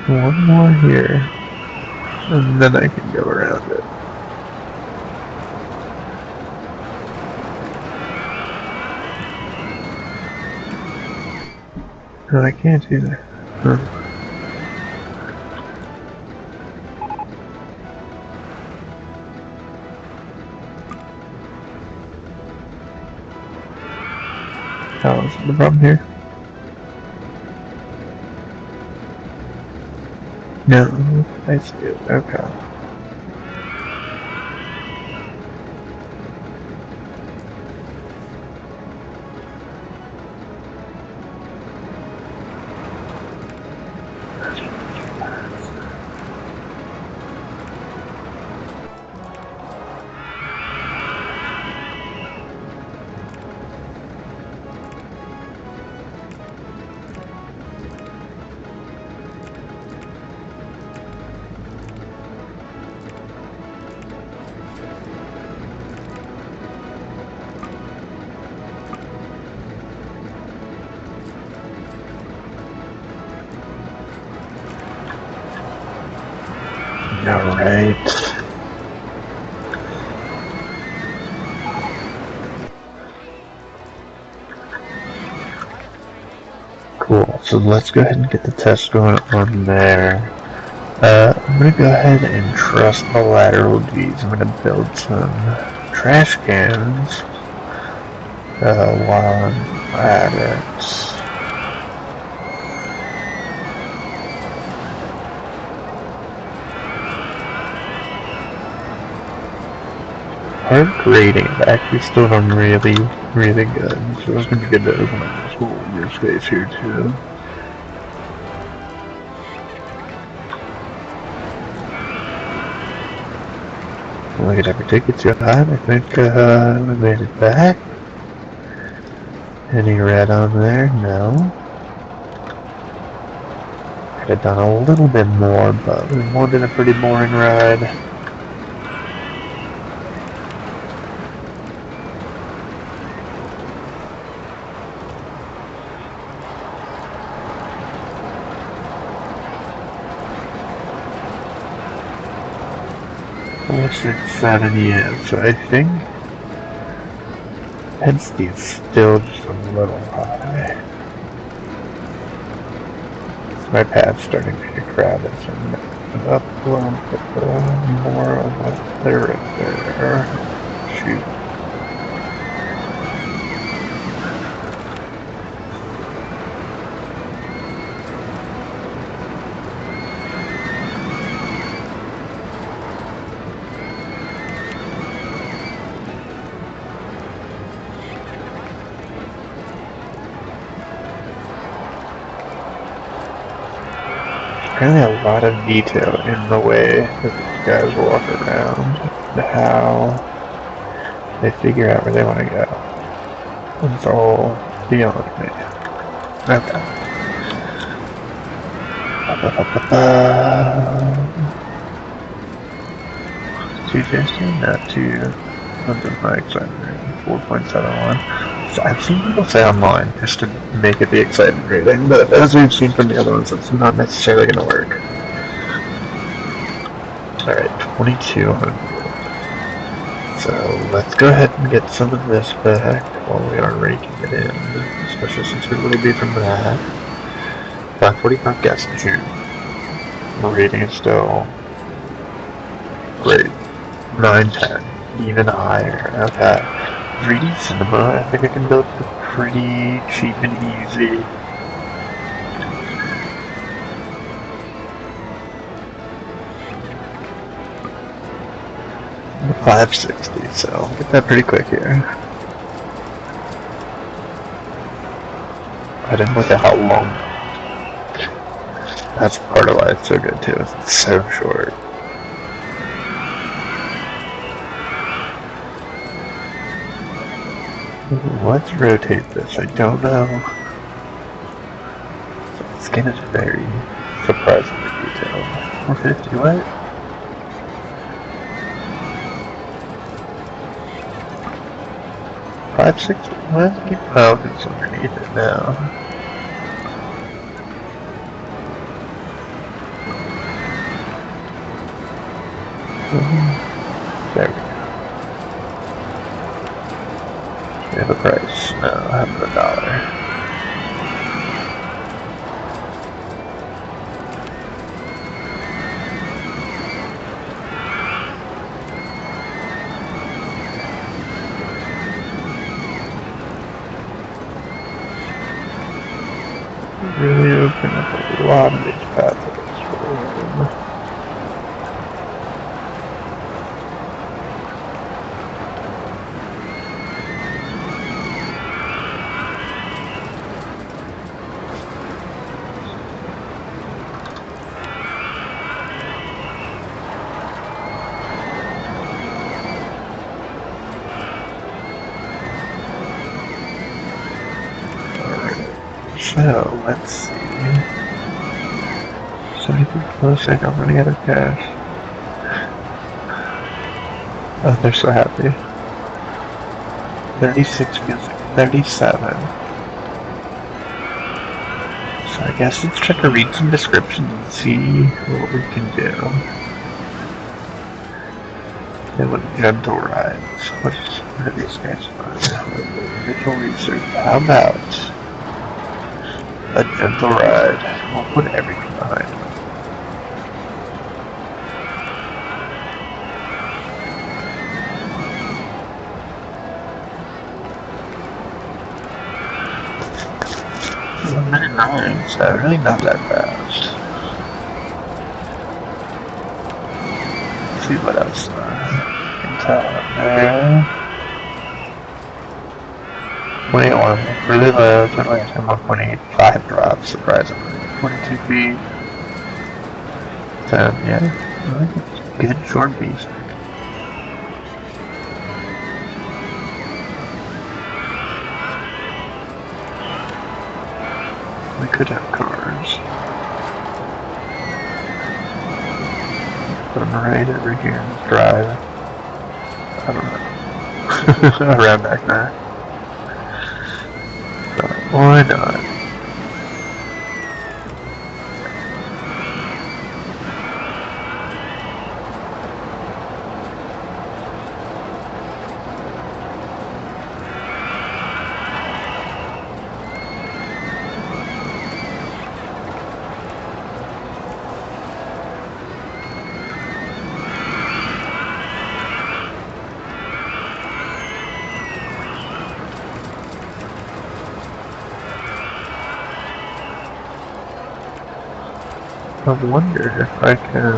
One more here, and then I can go around it. No, I can't either. Huh. Oh, is the problem here? No, I see it. Okay. Alright. Cool, so let's go ahead and get the test going on there. I'm gonna go ahead and trust the lateral G's. I'm gonna build some trash cans while I'm at it. Hard grading is actually still done really, really good. So it's gonna be good to open up this whole rear space here too. Look at every ticket too high. I think we made it back. Any red on there? No. Could have done a little bit more, but we wanted a pretty boring ride. Looks like 7 years, so I think head speed's still just a little high. So my pad's starting to get crowded, so I'm gonna put up a little bit more of what there right there. Shoot. Apparently a lot of detail in the way that these guys walk around and how they figure out where they want to go. It's all beyond me. Okay. $250? Not $200 my excitement rating. 4.71. So I've seen people say online just to make it the excitement rating, but as we've seen from the other ones, it's not necessarily going to work. Alright, 2200. So let's go ahead and get some of this back while we are raking it in, especially since we will be from that. 545 gas station. The rating is still great. 910, even higher. Okay. 3D cinema, I think I can build pretty cheap and easy. $5.60, so I'll get that pretty quick here. I didn't look at how long. That's part of why it's so good too. It's so short. Let's rotate this. I don't know. The skin is very surprisingly detailed. 450, what? $5.60. Let's keep it's underneath it now. There we go. We have a price. No, I have $1. Really open up a lot of these pathways for them. So, let's see. 73 close, I don't running out of cash. Oh, they're so happy. 36 feels like 37. So I guess let's try to read some descriptions and see what we can do. They want gentle rides. What are these guys for? Visual research. How about a gentle ride? We'll put everything behind it. Minute 9, so really not that fast. Let's see what else I can tell up there. 21, really low, generally 1.85 drops, surprisingly. 22 feet. 10, yeah. I think it's a good short piece. We could have cars. Put them right over here and drive. I don't know. Around back there. But why not? I wonder if I can...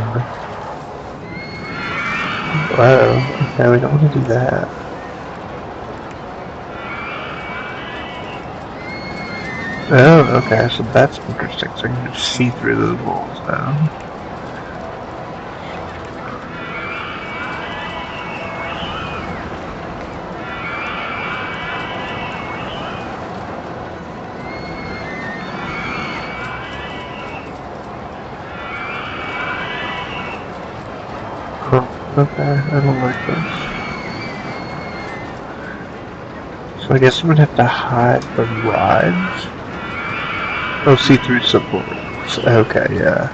Wow, okay, we don't want to do that. Oh, okay, so that's interesting, so I can just see through those walls now. Okay, I don't like this. So I guess I'm gonna have to hide the rides. Oh, see-through supports. Okay, yeah.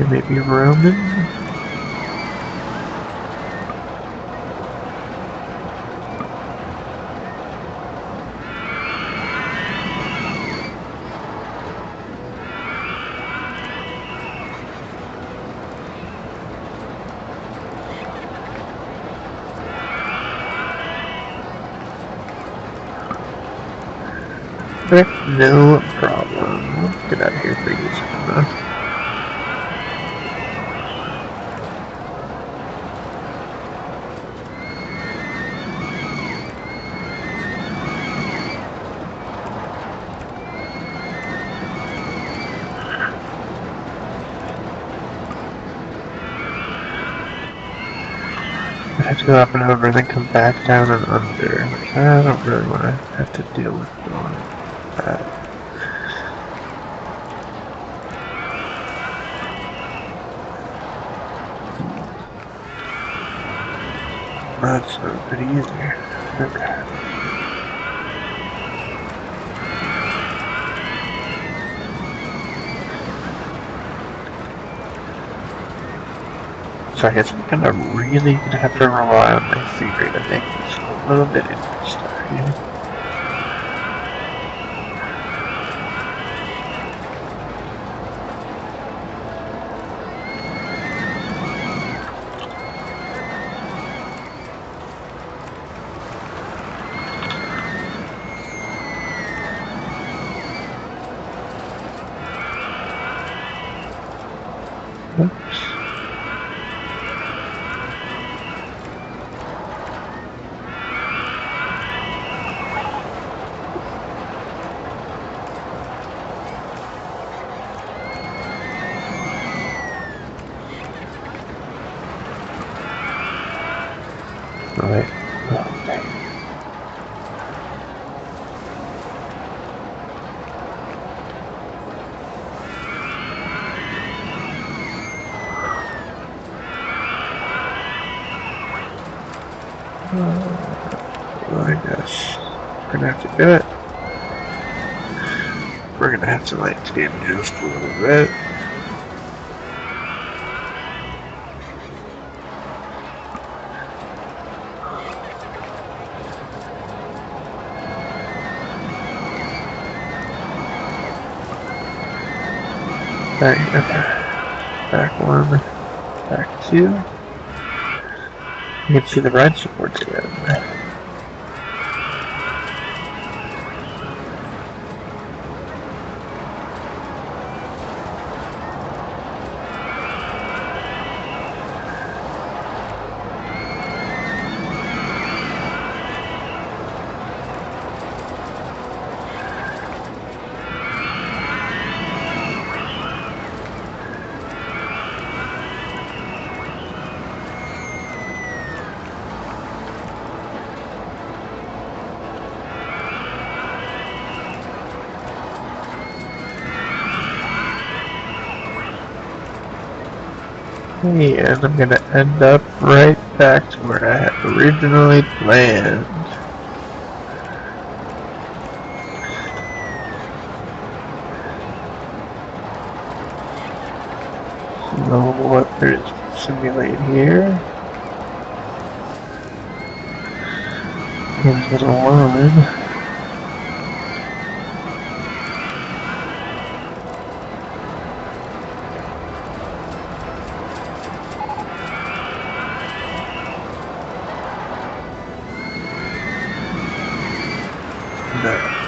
Maybe Roman? Okay, no problem. Let's get out of here pretty soon, though. I have to go up and over and then come back down and under, which I don't really want to have to deal with doing that. That's a bit easier. Okay. So I guess I'm kind of really gonna have to rely on my theory to make this a little bit interesting. Oops. Right. Okay. Well, I guess we're gonna have to do it. We're gonna have to like dim just a little bit. Right, okay. Back one, back two. You can see the ride supports again. And I'm gonna end up right back to where I had originally planned. So what there's simulate here. Here's the line.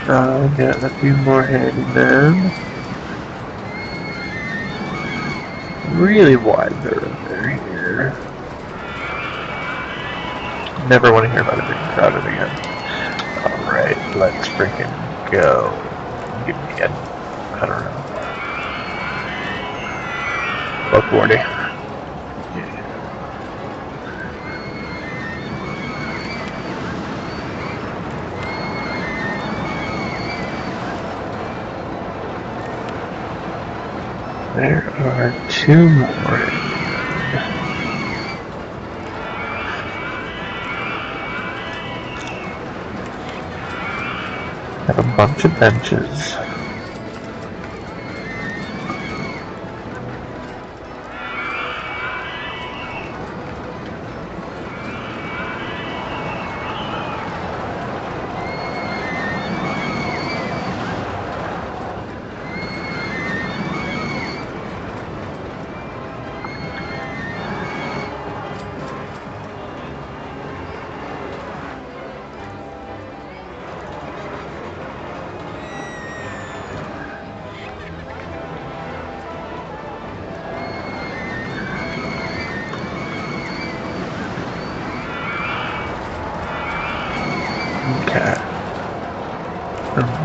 I got a few more handymen. Really wide thoroughfare here. Never want to hear about it being crowded again. Alright, let's freaking go. Give me a, I don't know, $1.40. There are two more. Have a bunch of benches.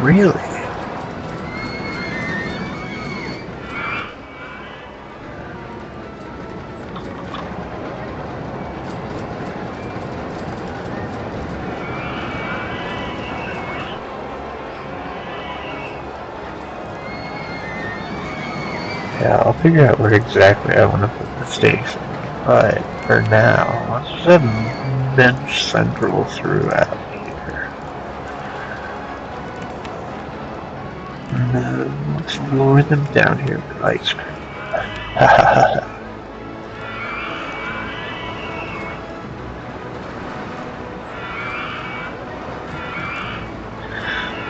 Really? Yeah, I'll figure out where exactly I want to put the station. But for now, let's just have bench central throughout here. And then let's lure them down here with ice cream.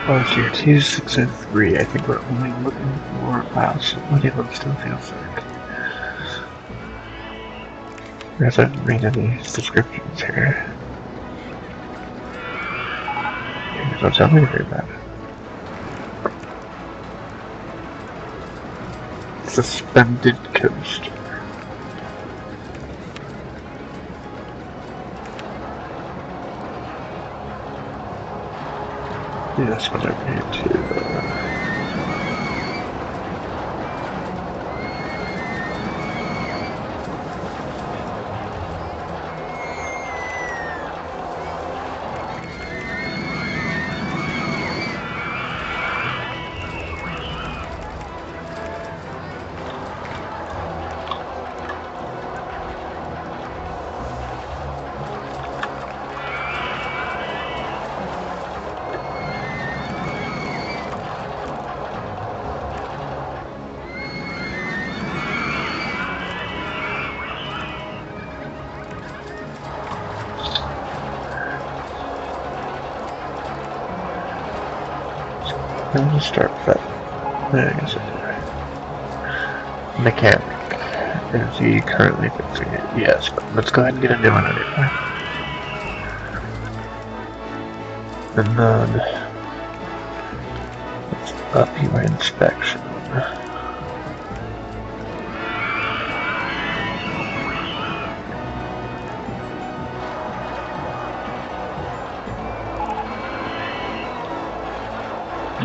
Oh, it's year 2603. I think we're only looking for. Wow, somebody still feels sick. I guess I didn't read any descriptions here. Yeah, don't tell me anything about it. Suspended coaster. Yeah, that's what I need to. Let me start with that. There is it. Mechanic. Is he currently fixing it? Yes, but let's go ahead and get a new one anyway. And then let's up your inspection.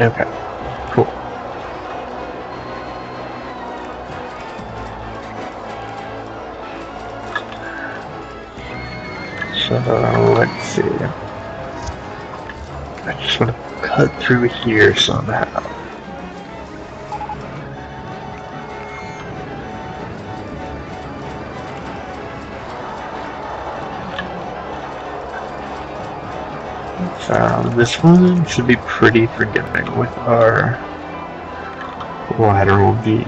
Okay, cool. So let's see. I just want to cut through here somehow. So this one should be pretty forgiving with our lateral V's.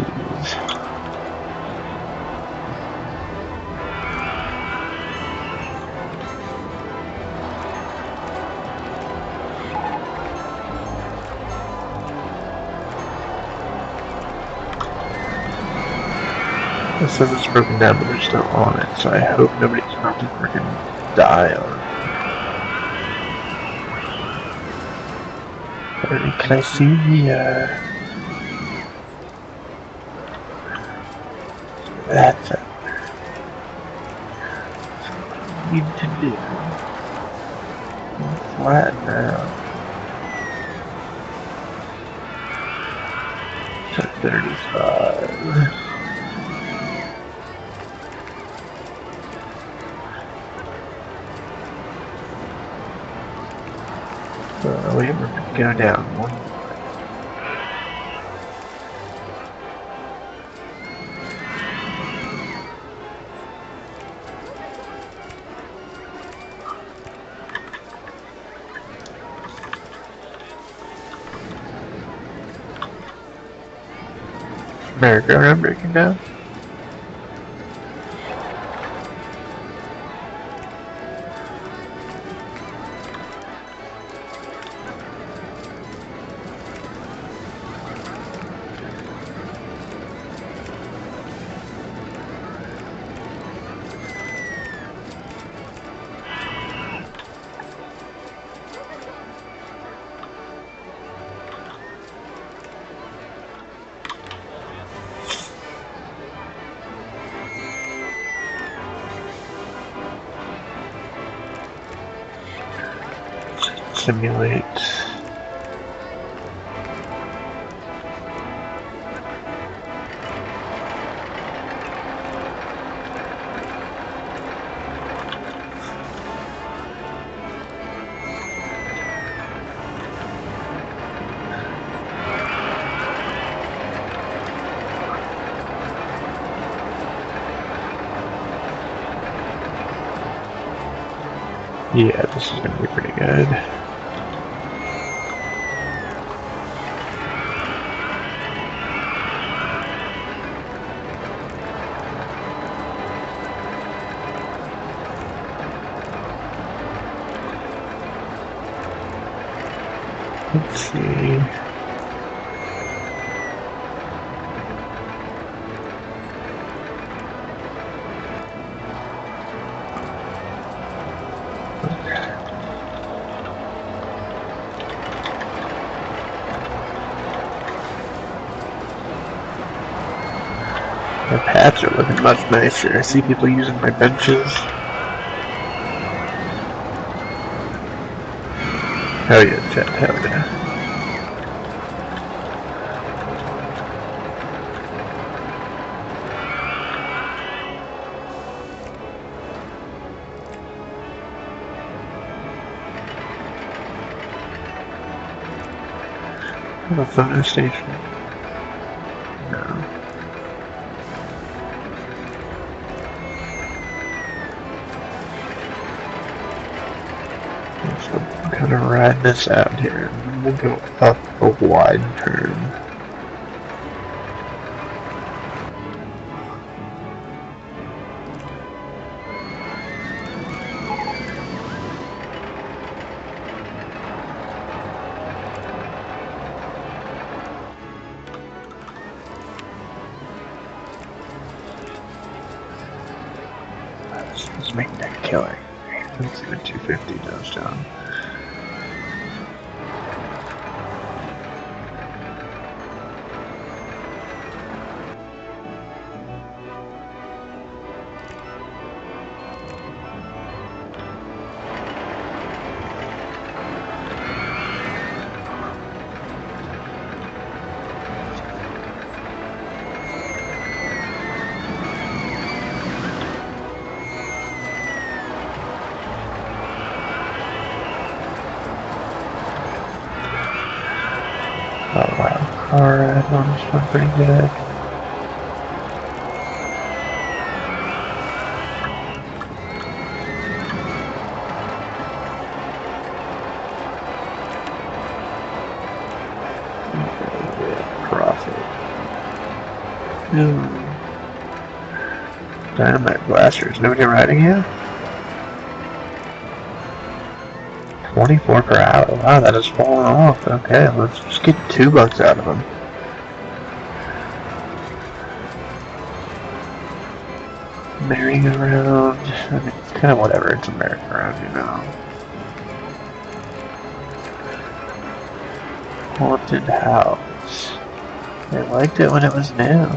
It says it's broken down, but they're still on it, so I hope nobody's about to freaking die on it. Can I see the, that's it. What we need to do. Flat now. To 35. We have to go down one. Merry-go-round breaking down. Simulate Yeah, this is gonna be pretty good. Let's see. My pads are looking much nicer. I see people using my benches. Hell yeah, Chet, hell yeah. A photo station? No. So I'm kind of riding this out here, and then we'll go up a wide turn. Let's make that killing. Let's see what 250 does, John. Oh wow. Alright, I'm just doing pretty good. Profit. Dynamite blasters. Nobody riding yet? 24 per hour. Wow, that has fallen off. Okay, let's just get $2 out of them. Merry-go-round. I mean, kind of whatever. It's a merry-go-round, you know. Haunted house. They liked it when it was new.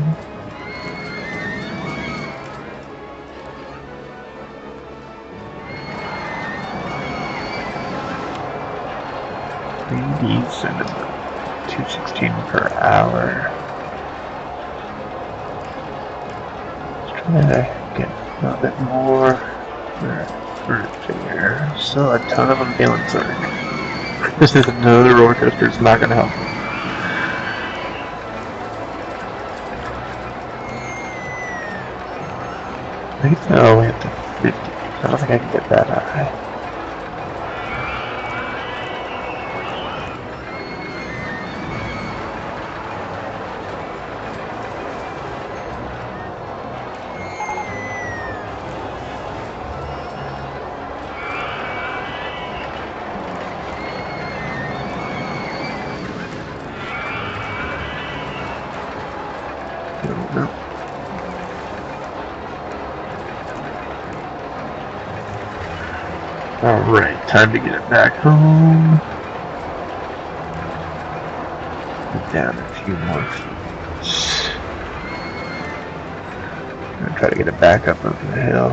Cinema. 216 per hour. Let's try to get a little bit more for here. Still a ton of them feeling sorry. This is another roller coaster. It's not gonna help. I think it's only at the 50. I don't think I can get that high. Alright, time to get it back home. Put down a few more feet. I'm gonna try to get it back up over the hill.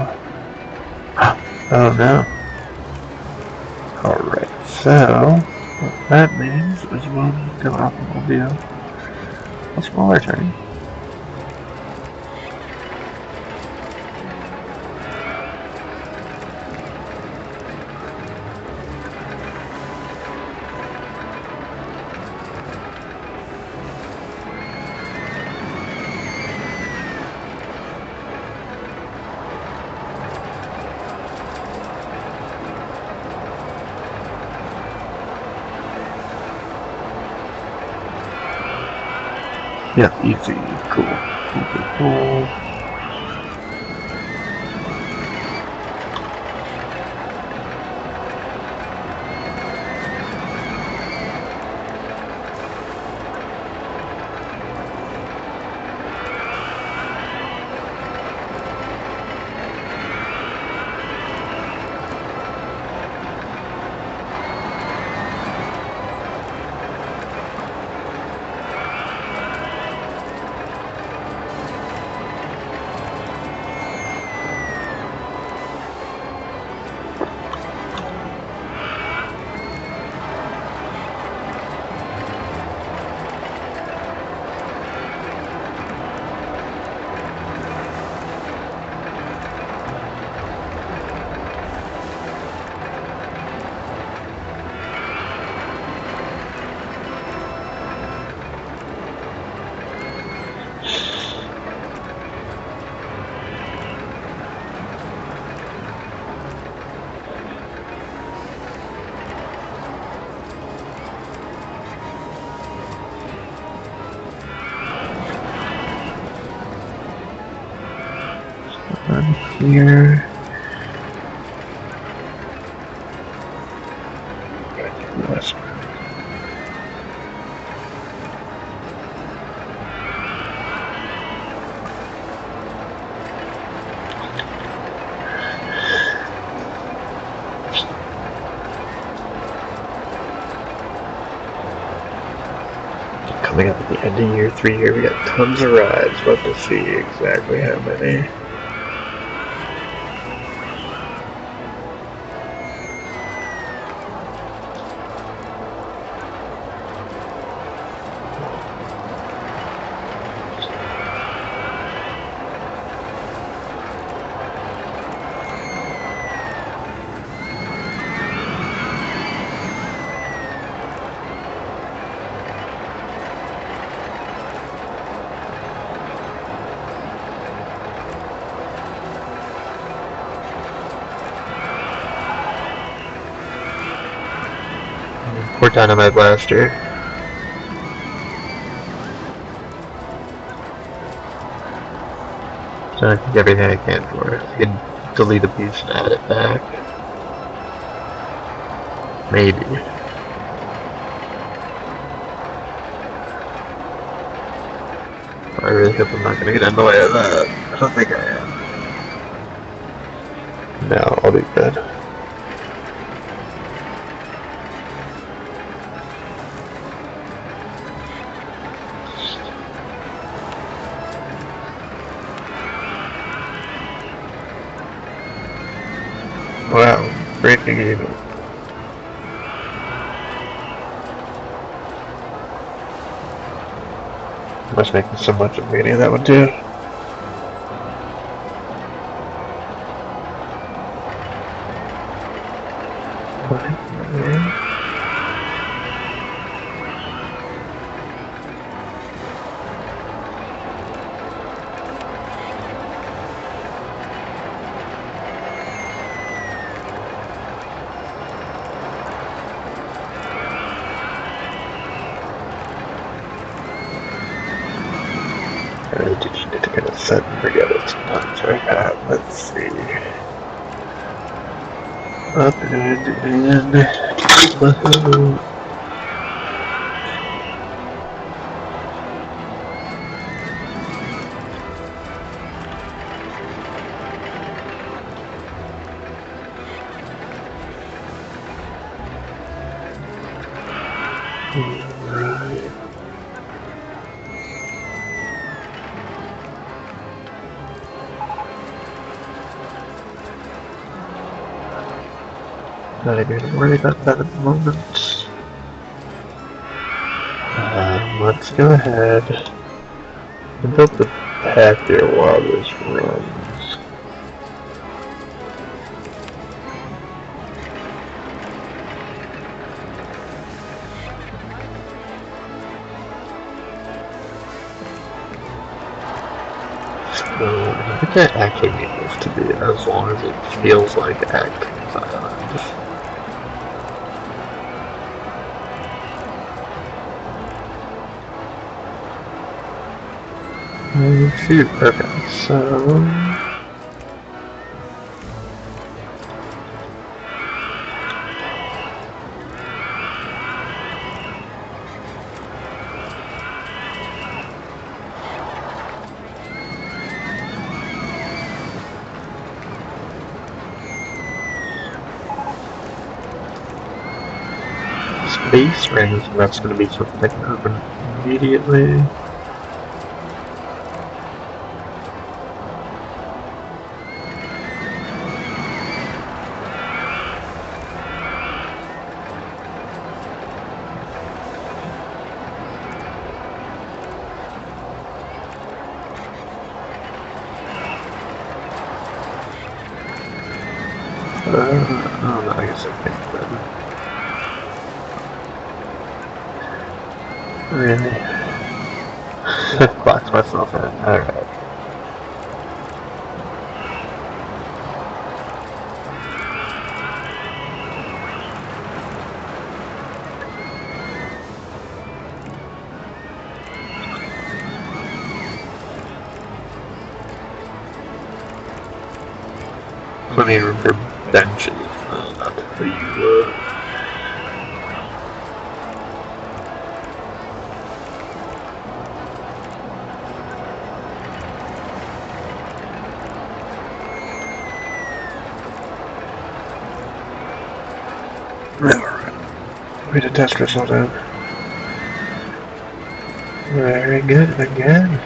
Oh no. Alright, so what that means is we'll go off and we'll do a smaller turn. Yeah, easy. Cool. Cool. Here. Last one. Coming up at the end of year 3 here, we got tons of rides. About to see exactly how many. Poor Dynamite Blaster. So I think everything I can for it. I can delete a piece and add it back. Maybe. I really hope I'm not gonna get in the way of that. I don't think I am. No, I'll be good. Wow, breaking even. Must make so much of getting that one too. I really do need to kind of set and forget it sometimes like that. Let's see. Up and woohoo. Right. Not even worry about that at the moment. Let's go ahead and build the path here while this runs. So I think I actually need this to be as long as it feels like Atkins Island. Oh shoot, okay, so... Space rings, and that's going to be something I can open immediately. Oh, I guess I can't really box myself in. Alright. Plenty of room for benches. Not to tell you what. Alright. Way to test ourselves out. Very good again.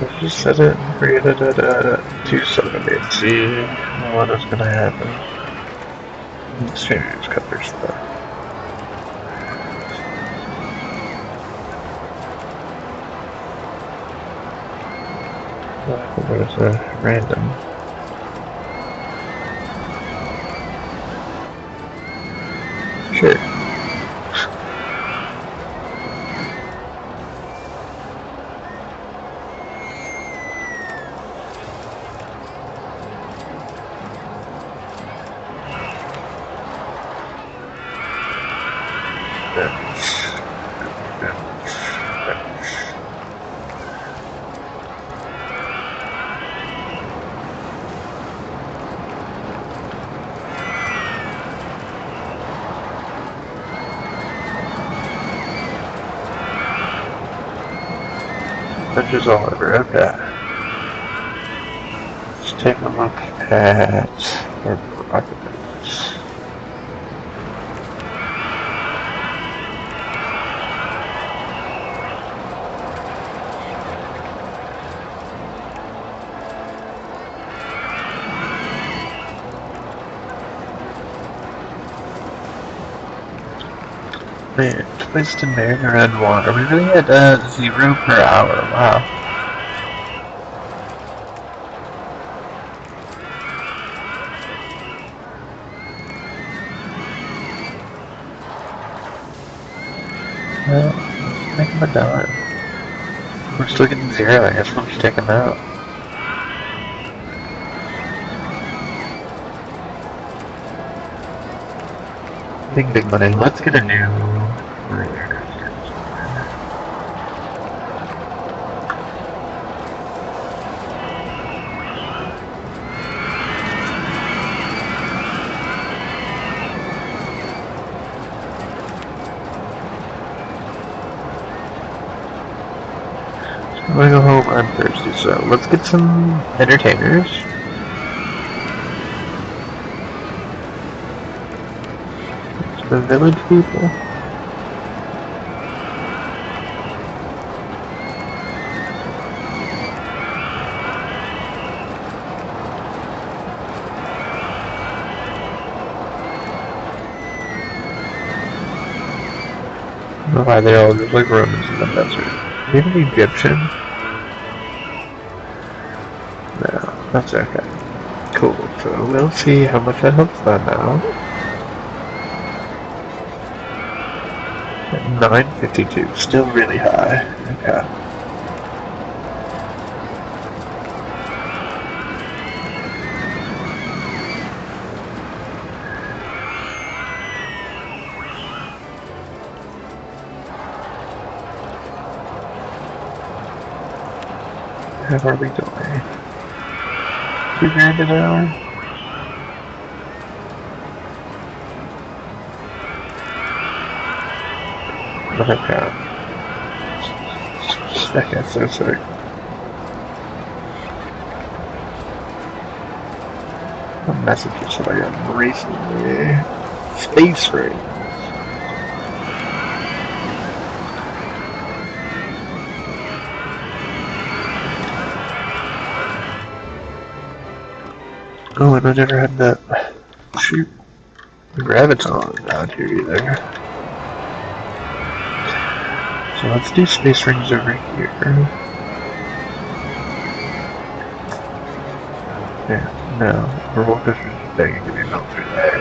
Let's just set it and create it at 270 and see what is going to happen. Let's change these colors though. There's a random. Sure. Benches all over, okay. Let's take a look at our occupants. Man, twist and bearing around water. We really had 0 per hour. Wow. Well, let's make him $1. We're still getting 0. I guess we'll just take him out. Big money. Let's get a new rollercoaster. I'm gonna go home. I'm thirsty, so let's get some entertainers. The village people. I don't know why they're all just like Romans in the desert. Maybe an Egyptian? No, that's okay. Cool, so we'll see how much that helps them out. At 952, still really high. Okay. How are we doing? $2,000 an hour? Okay. That guy's so sick. What messages have I gotten recently? Space rings. Oh, and I never had that. Shoot. Graviton out here either. So let's do space rings over here. Yeah, no. Rollercoaster is begging to be built through there.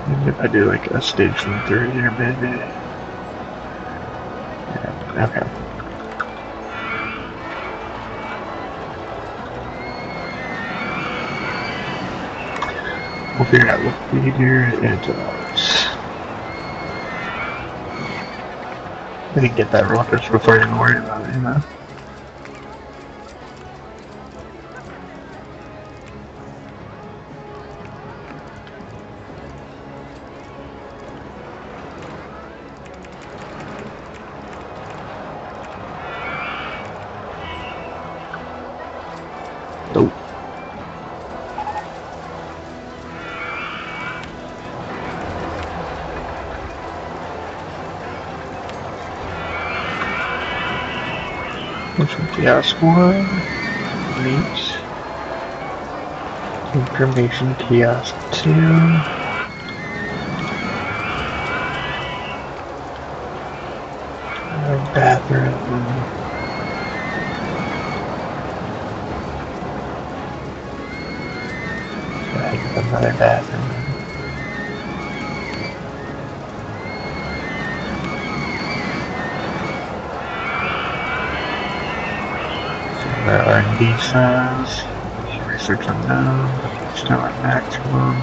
Maybe if I do like a stage from through here, maybe. Yeah, okay. We'll figure out what feeder it does. I can get that rockers before you even worry about it, you know? Nope. Which one? Kiosk 1. Meet. Information kiosk 2. Bathroom. I think another bathroom. R&D size, research unknown, still at maximum.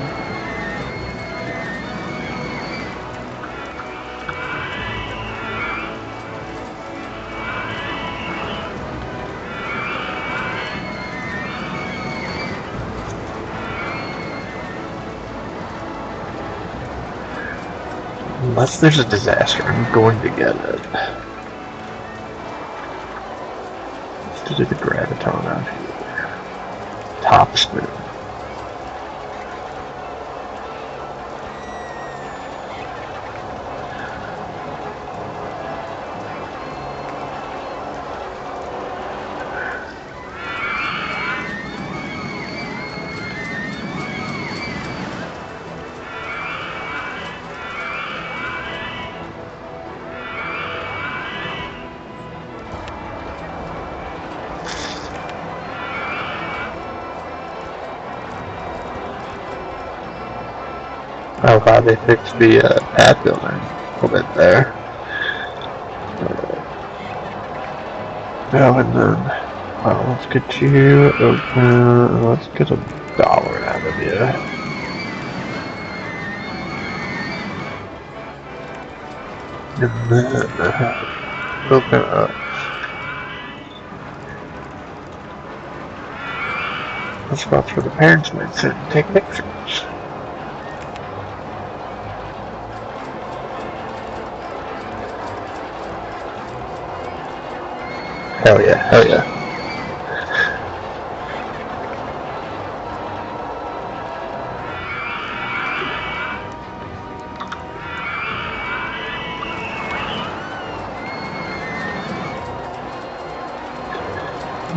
Unless there's a disaster, I'm going to get it. To do the graviton out here. Top spin. Oh wow, they fixed the path building a little bit there. Oh, and then, well, let's get you open, let's get $1 out of you. And then, open up. The spots where the parents might sit and take pictures. Hell yeah, hell yeah.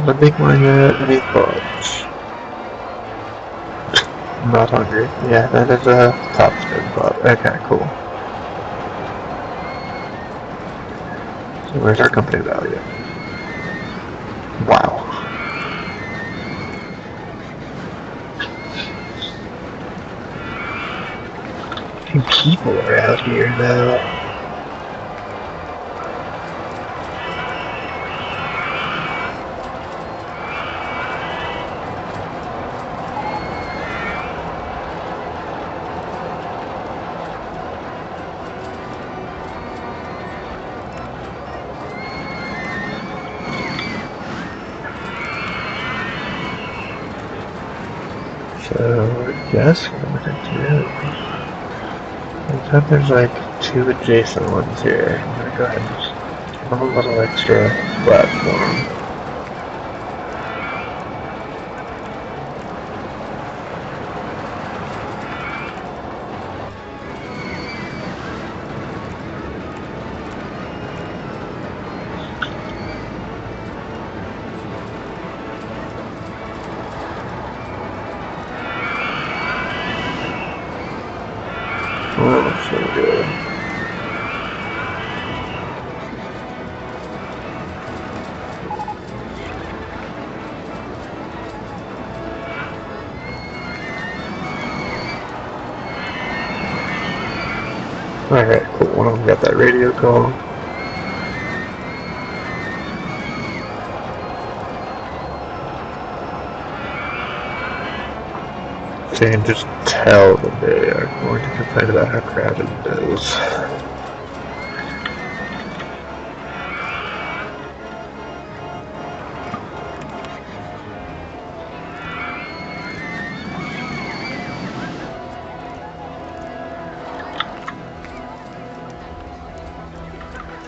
Let me find any thoughts. I'm not hungry. Yeah, that is a top spin spot. Okay, cool. So where's our company value? Wow. Few people are out here though. So I guess what I'm gonna do. I thought there's like 2 adjacent ones here. I'm gonna go ahead and just give them a little extra platform. Oh, so good. Alright, cool. One of them got that radio call. So you can just tell that they are going to complain about how crowded it is.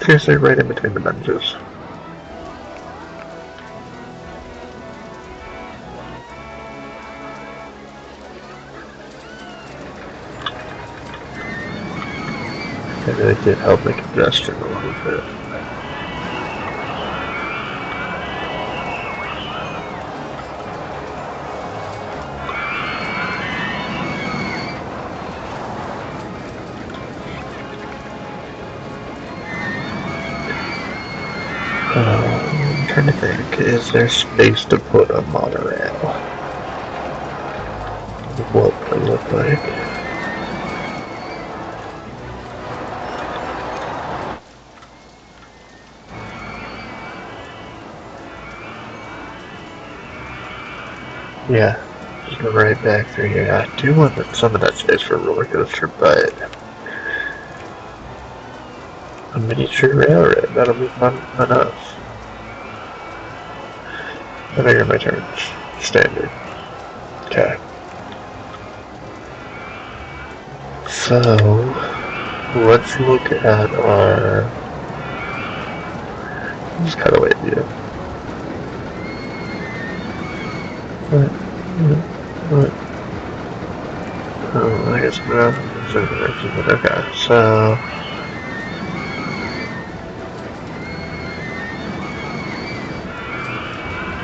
Seriously, right in between the benches. It really did help the congestion a little bit. I'm trying to think, is there space to put a monorail? What would it look like? Yeah, just go right back through here. I do want some of that space for a roller coaster, but a miniature railroad, that'll be fun enough. I think my turn. Standard. Okay. So, let's look at our just cutaway view. What? Oh, I guess no. Okay, so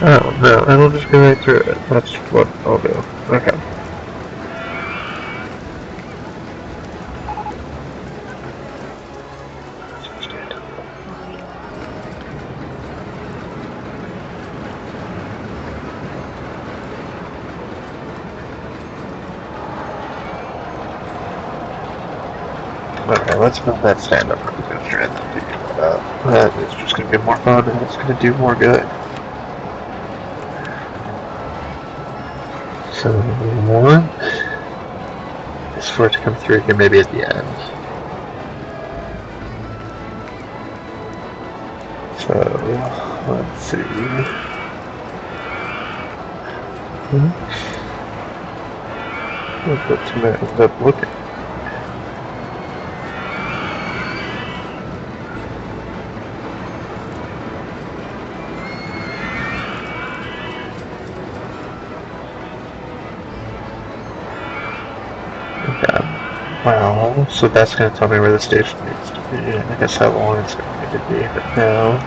oh no, I will just go right through it. That's what I'll do. Okay. Okay, let's build that stand-up roller coaster and then figure that out. That is just going to be more fun and it's going to do more good. So, one is for it to come through here maybe at the end. So, let's see. What's going to end up looking? Well, so that's going to tell me where the station needs to be, and I guess how long it's going to need to be, but now.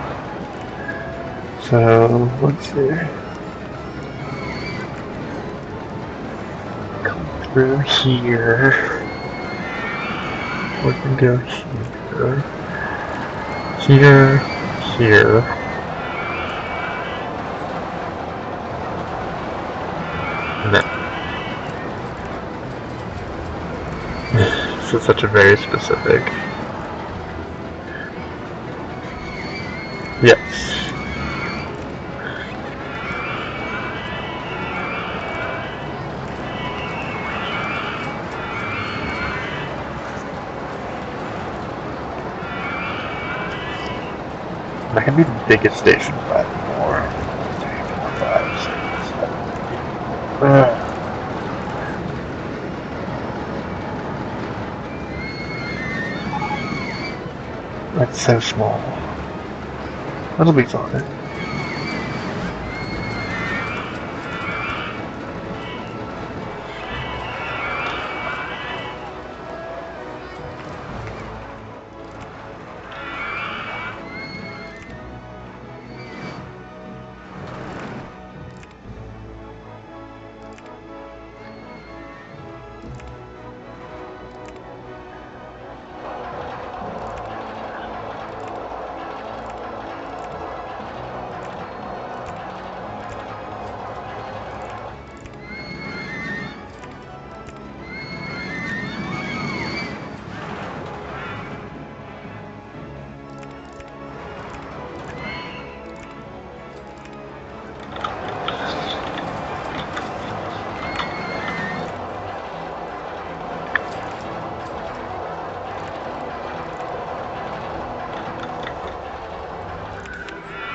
So, let's see. Come through here. We can go here. Here. Here. And then. This is such a very specific. Yes. That can be the biggest station by more. 3, 4, 5, 6, 7, 8. That's so small. That'll be fine.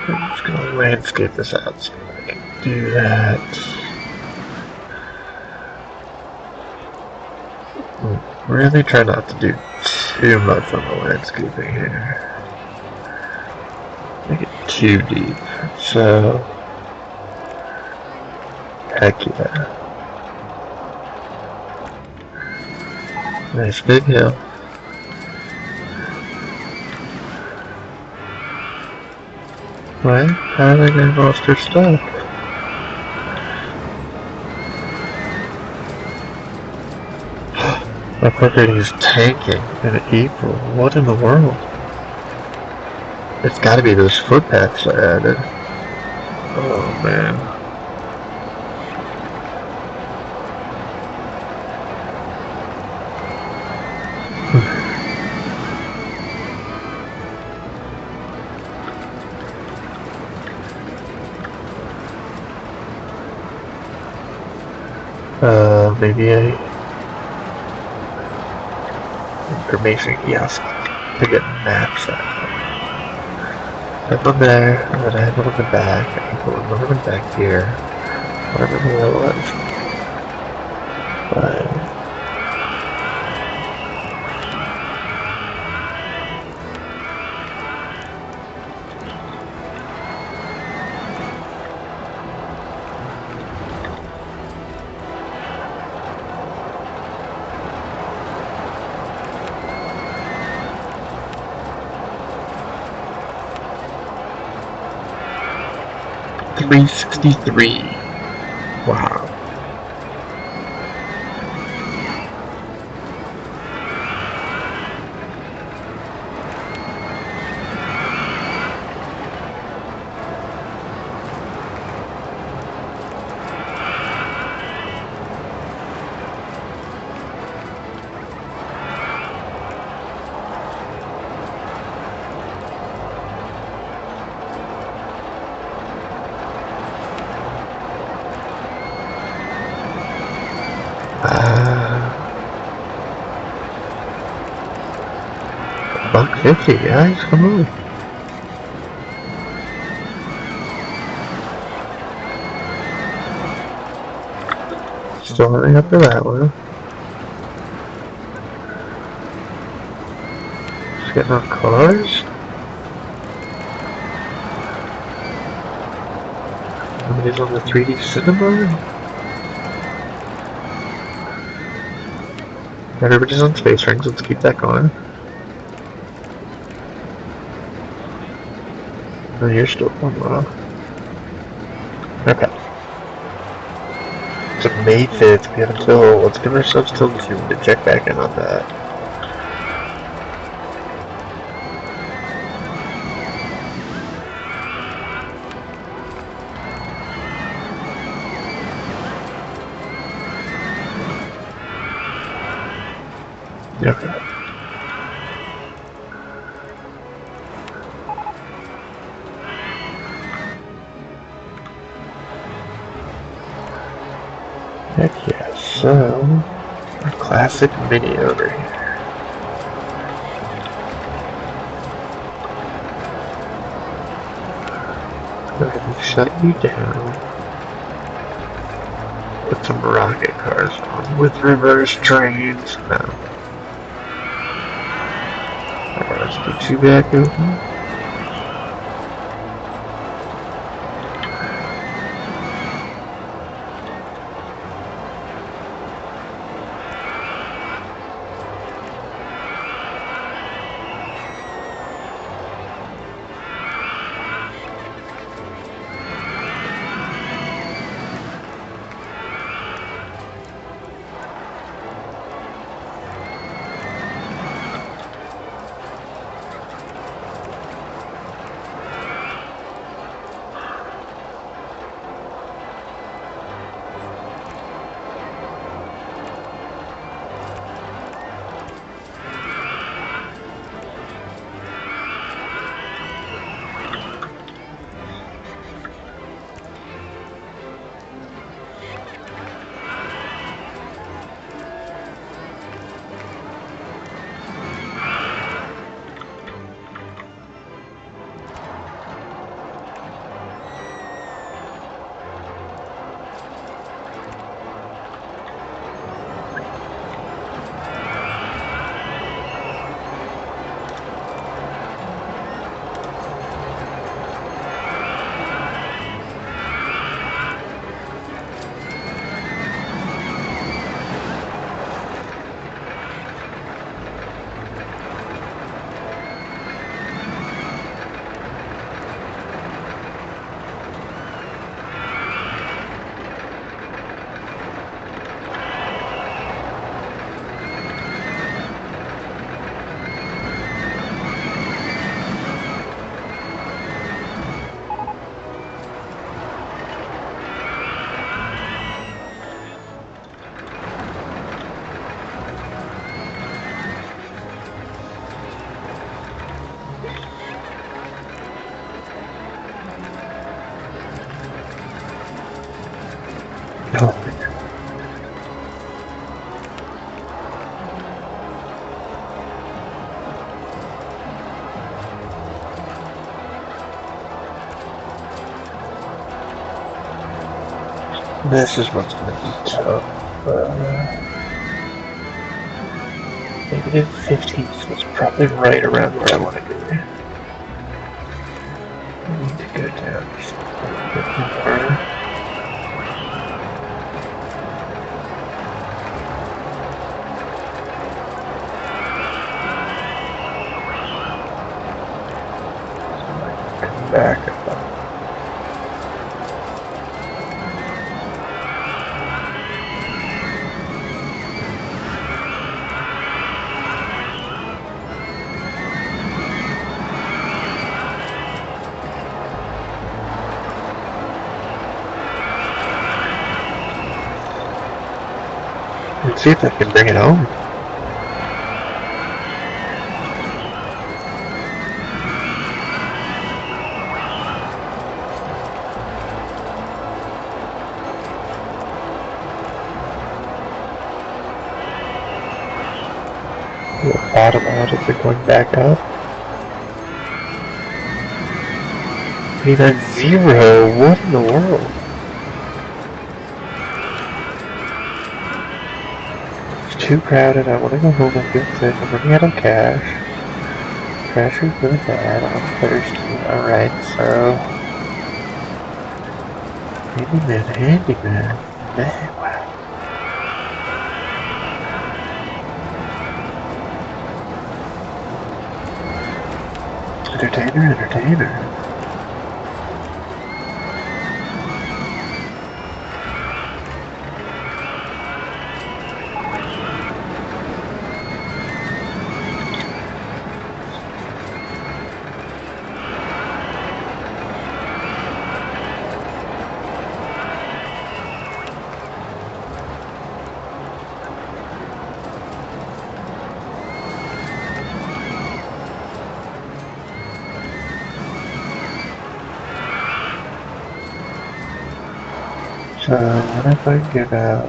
I'm just gonna landscape this out so I can do that. Really try not to do too much on the landscaping here. Make it too deep. So, heck yeah. Nice big hill. What? How are they gonna lost their stuff? My park rating is tanking in April. What in the world? It's gotta be those footpaths I added. Oh man. Maybe information kiosk to get maps out. I put there, and then I have one on the back, I put one on the back here, whatever the hell it was. But 363. Wow. $1.50, guys, come on. Still running up to that one. Just getting on cars. Nobody's on the 3D cinema. Everybody's on space rings, let's keep that going. Oh, you're still one mile. Okay. So May 5th, we have until, let's give ourselves till June to check back in on that. Okay. Heck yeah, so, our classic mini over here. Go ahead and shut you down. Put some rocket cars on with reverse trains. No. Let's get you back open. Oh. This is what's going to be tough. -15 was probably right around where I want to go. I need to go down just a little bit more. Come back up. Let's see if I can bring it home. We'll bottom out as we're going back up. 390, what in the world? It's too crowded, I want to go home and feel sick, I'm running out of cash. Trash is really bad, I'm thirsty. Alright, so... Handyman. Wow. Entertainer. So, what if I give out...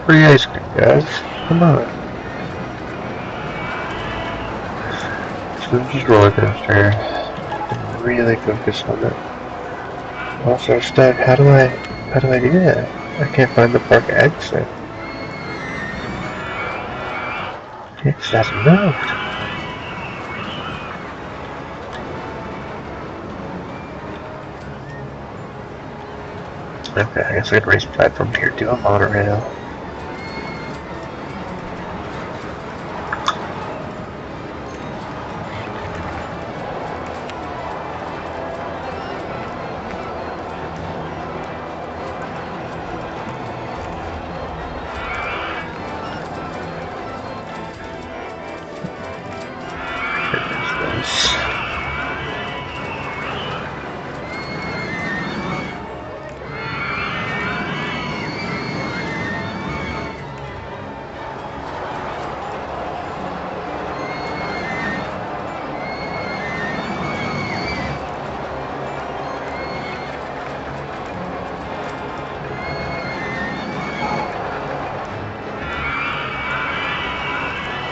free ice cream, guys. Come on. So this is Rollercoaster. really focus on it. Also stuck. How do I do that? I can't find the park exit. It hasn't moved. Okay, I guess I could race platform here to a monorail.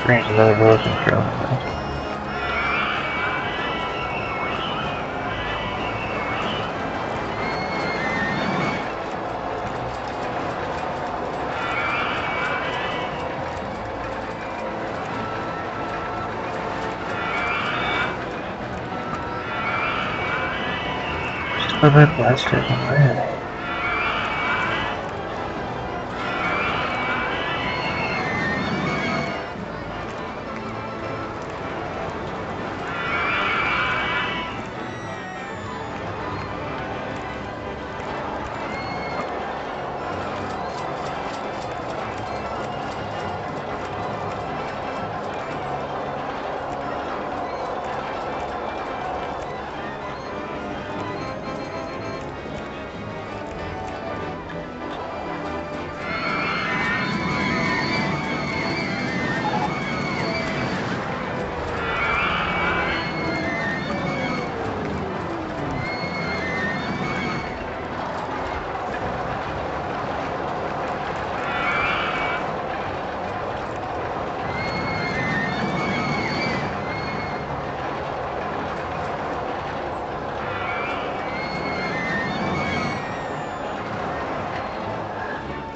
There's another roller coaster on that. Still my blaster in the way.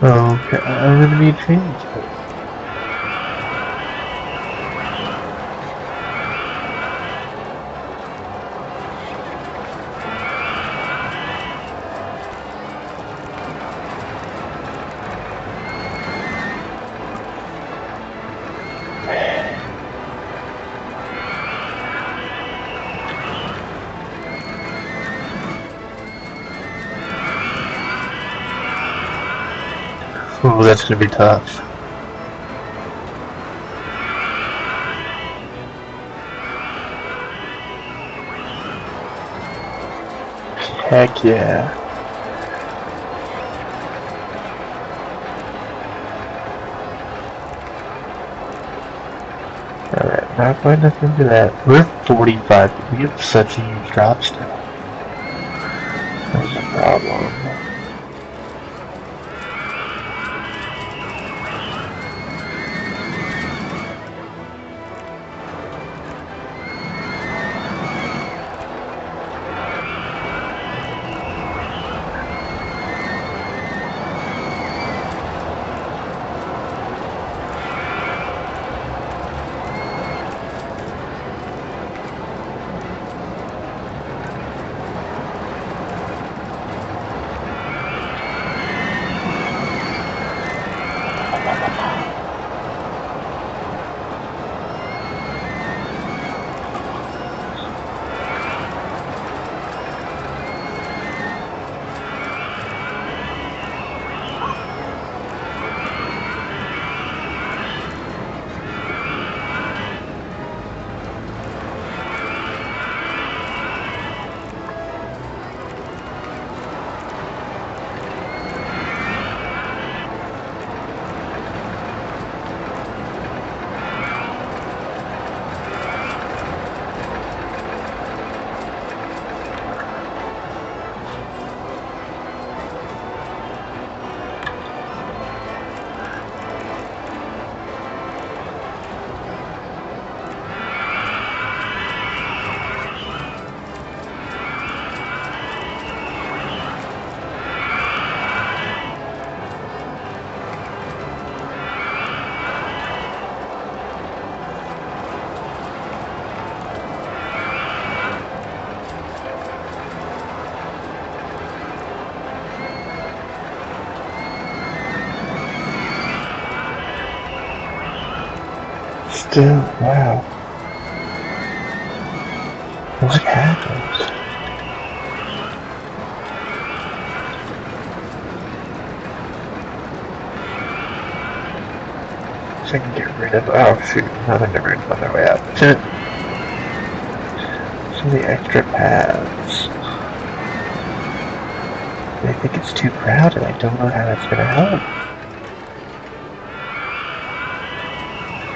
Okay, I'm gonna need change. Oh, that's gonna be tough. Heck yeah. Alright, not quite nothing to that. We're 45, but we have such a huge drop still. That's a problem. still, wow. What happened? So I can get rid of, oh shoot, nothing to rid of on their way out. So the extra paths. I think it's too crowded, I don't know how that's gonna help.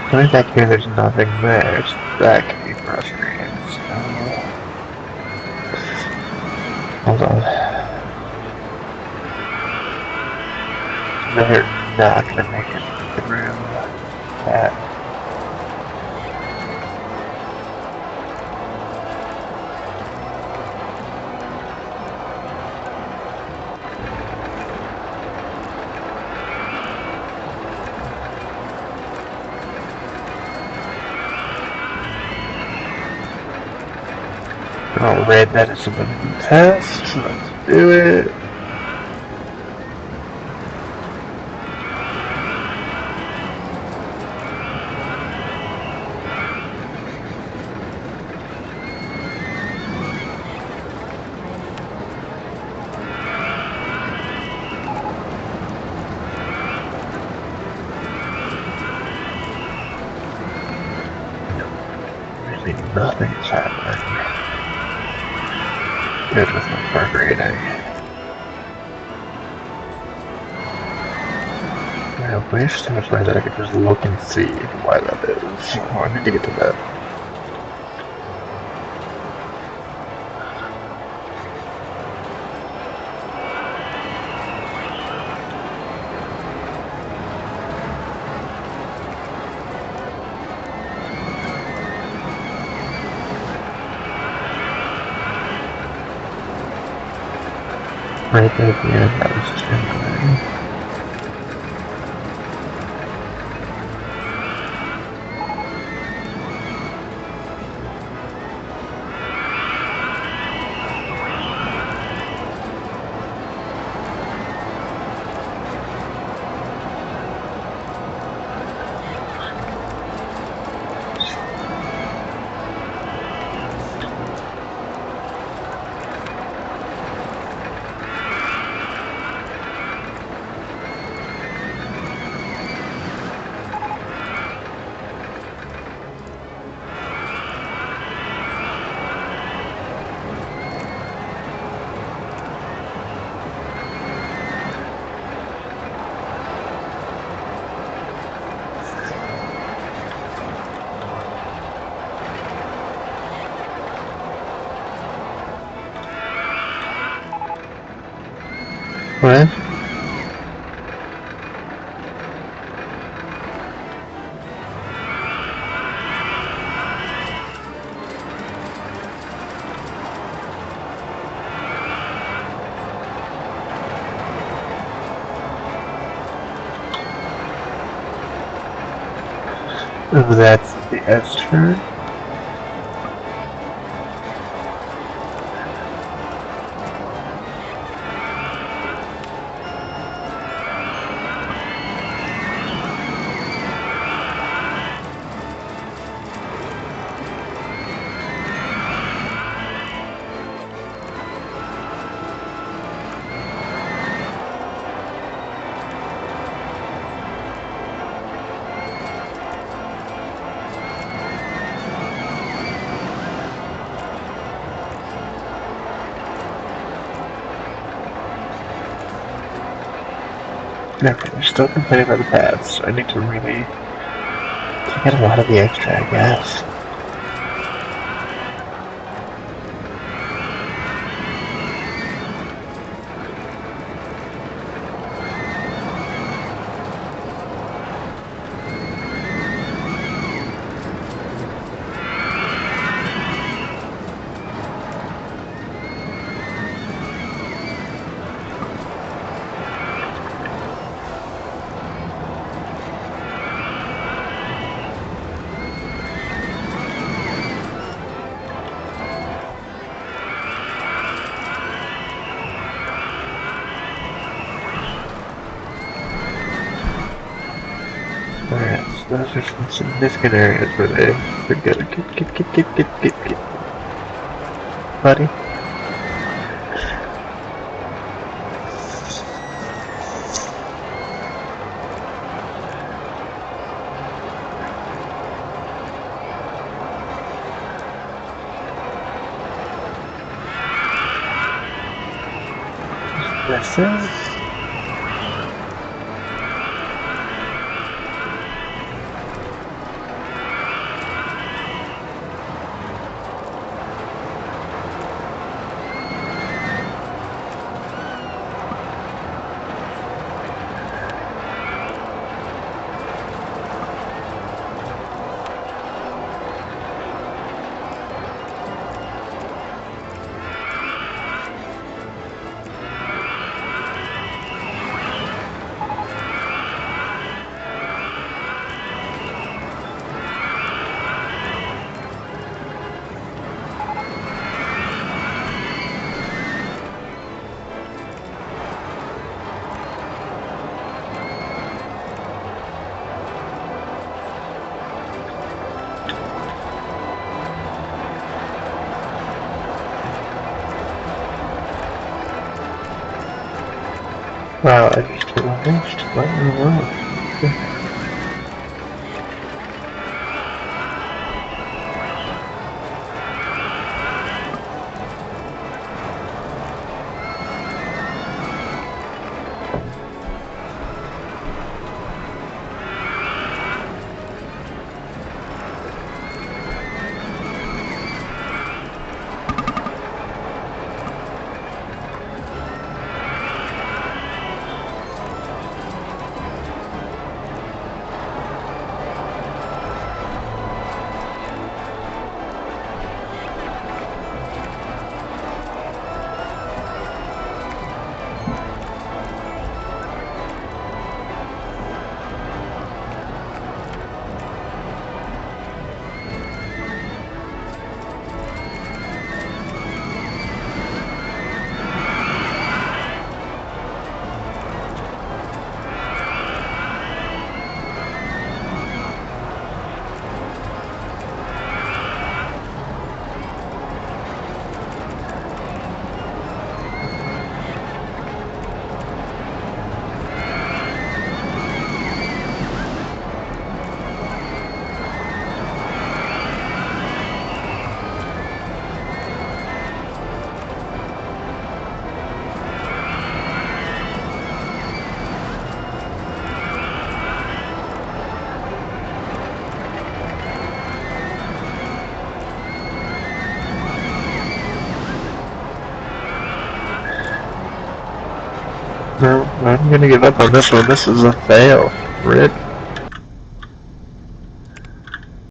Coming back here, there's nothing there, so that can be frustrating. So, hold on. They're not gonna make it through that. Oh, red, that is something to test. Let's do it. Really nothing's happening. Good with my park rating. I wish so much that I could just look and see why that is. Oh, I need to get to that. Right there at the end, that was temporary. What? That's the S turn. Okay, they're still complaining about the paths, so I need to really take out a lot of the extra, I guess. those are some significant areas where they're good. Get. Buddy. This is. Wow, I just finished. What in the world? No, I'm gonna give up on this one. This is a fail. Rip.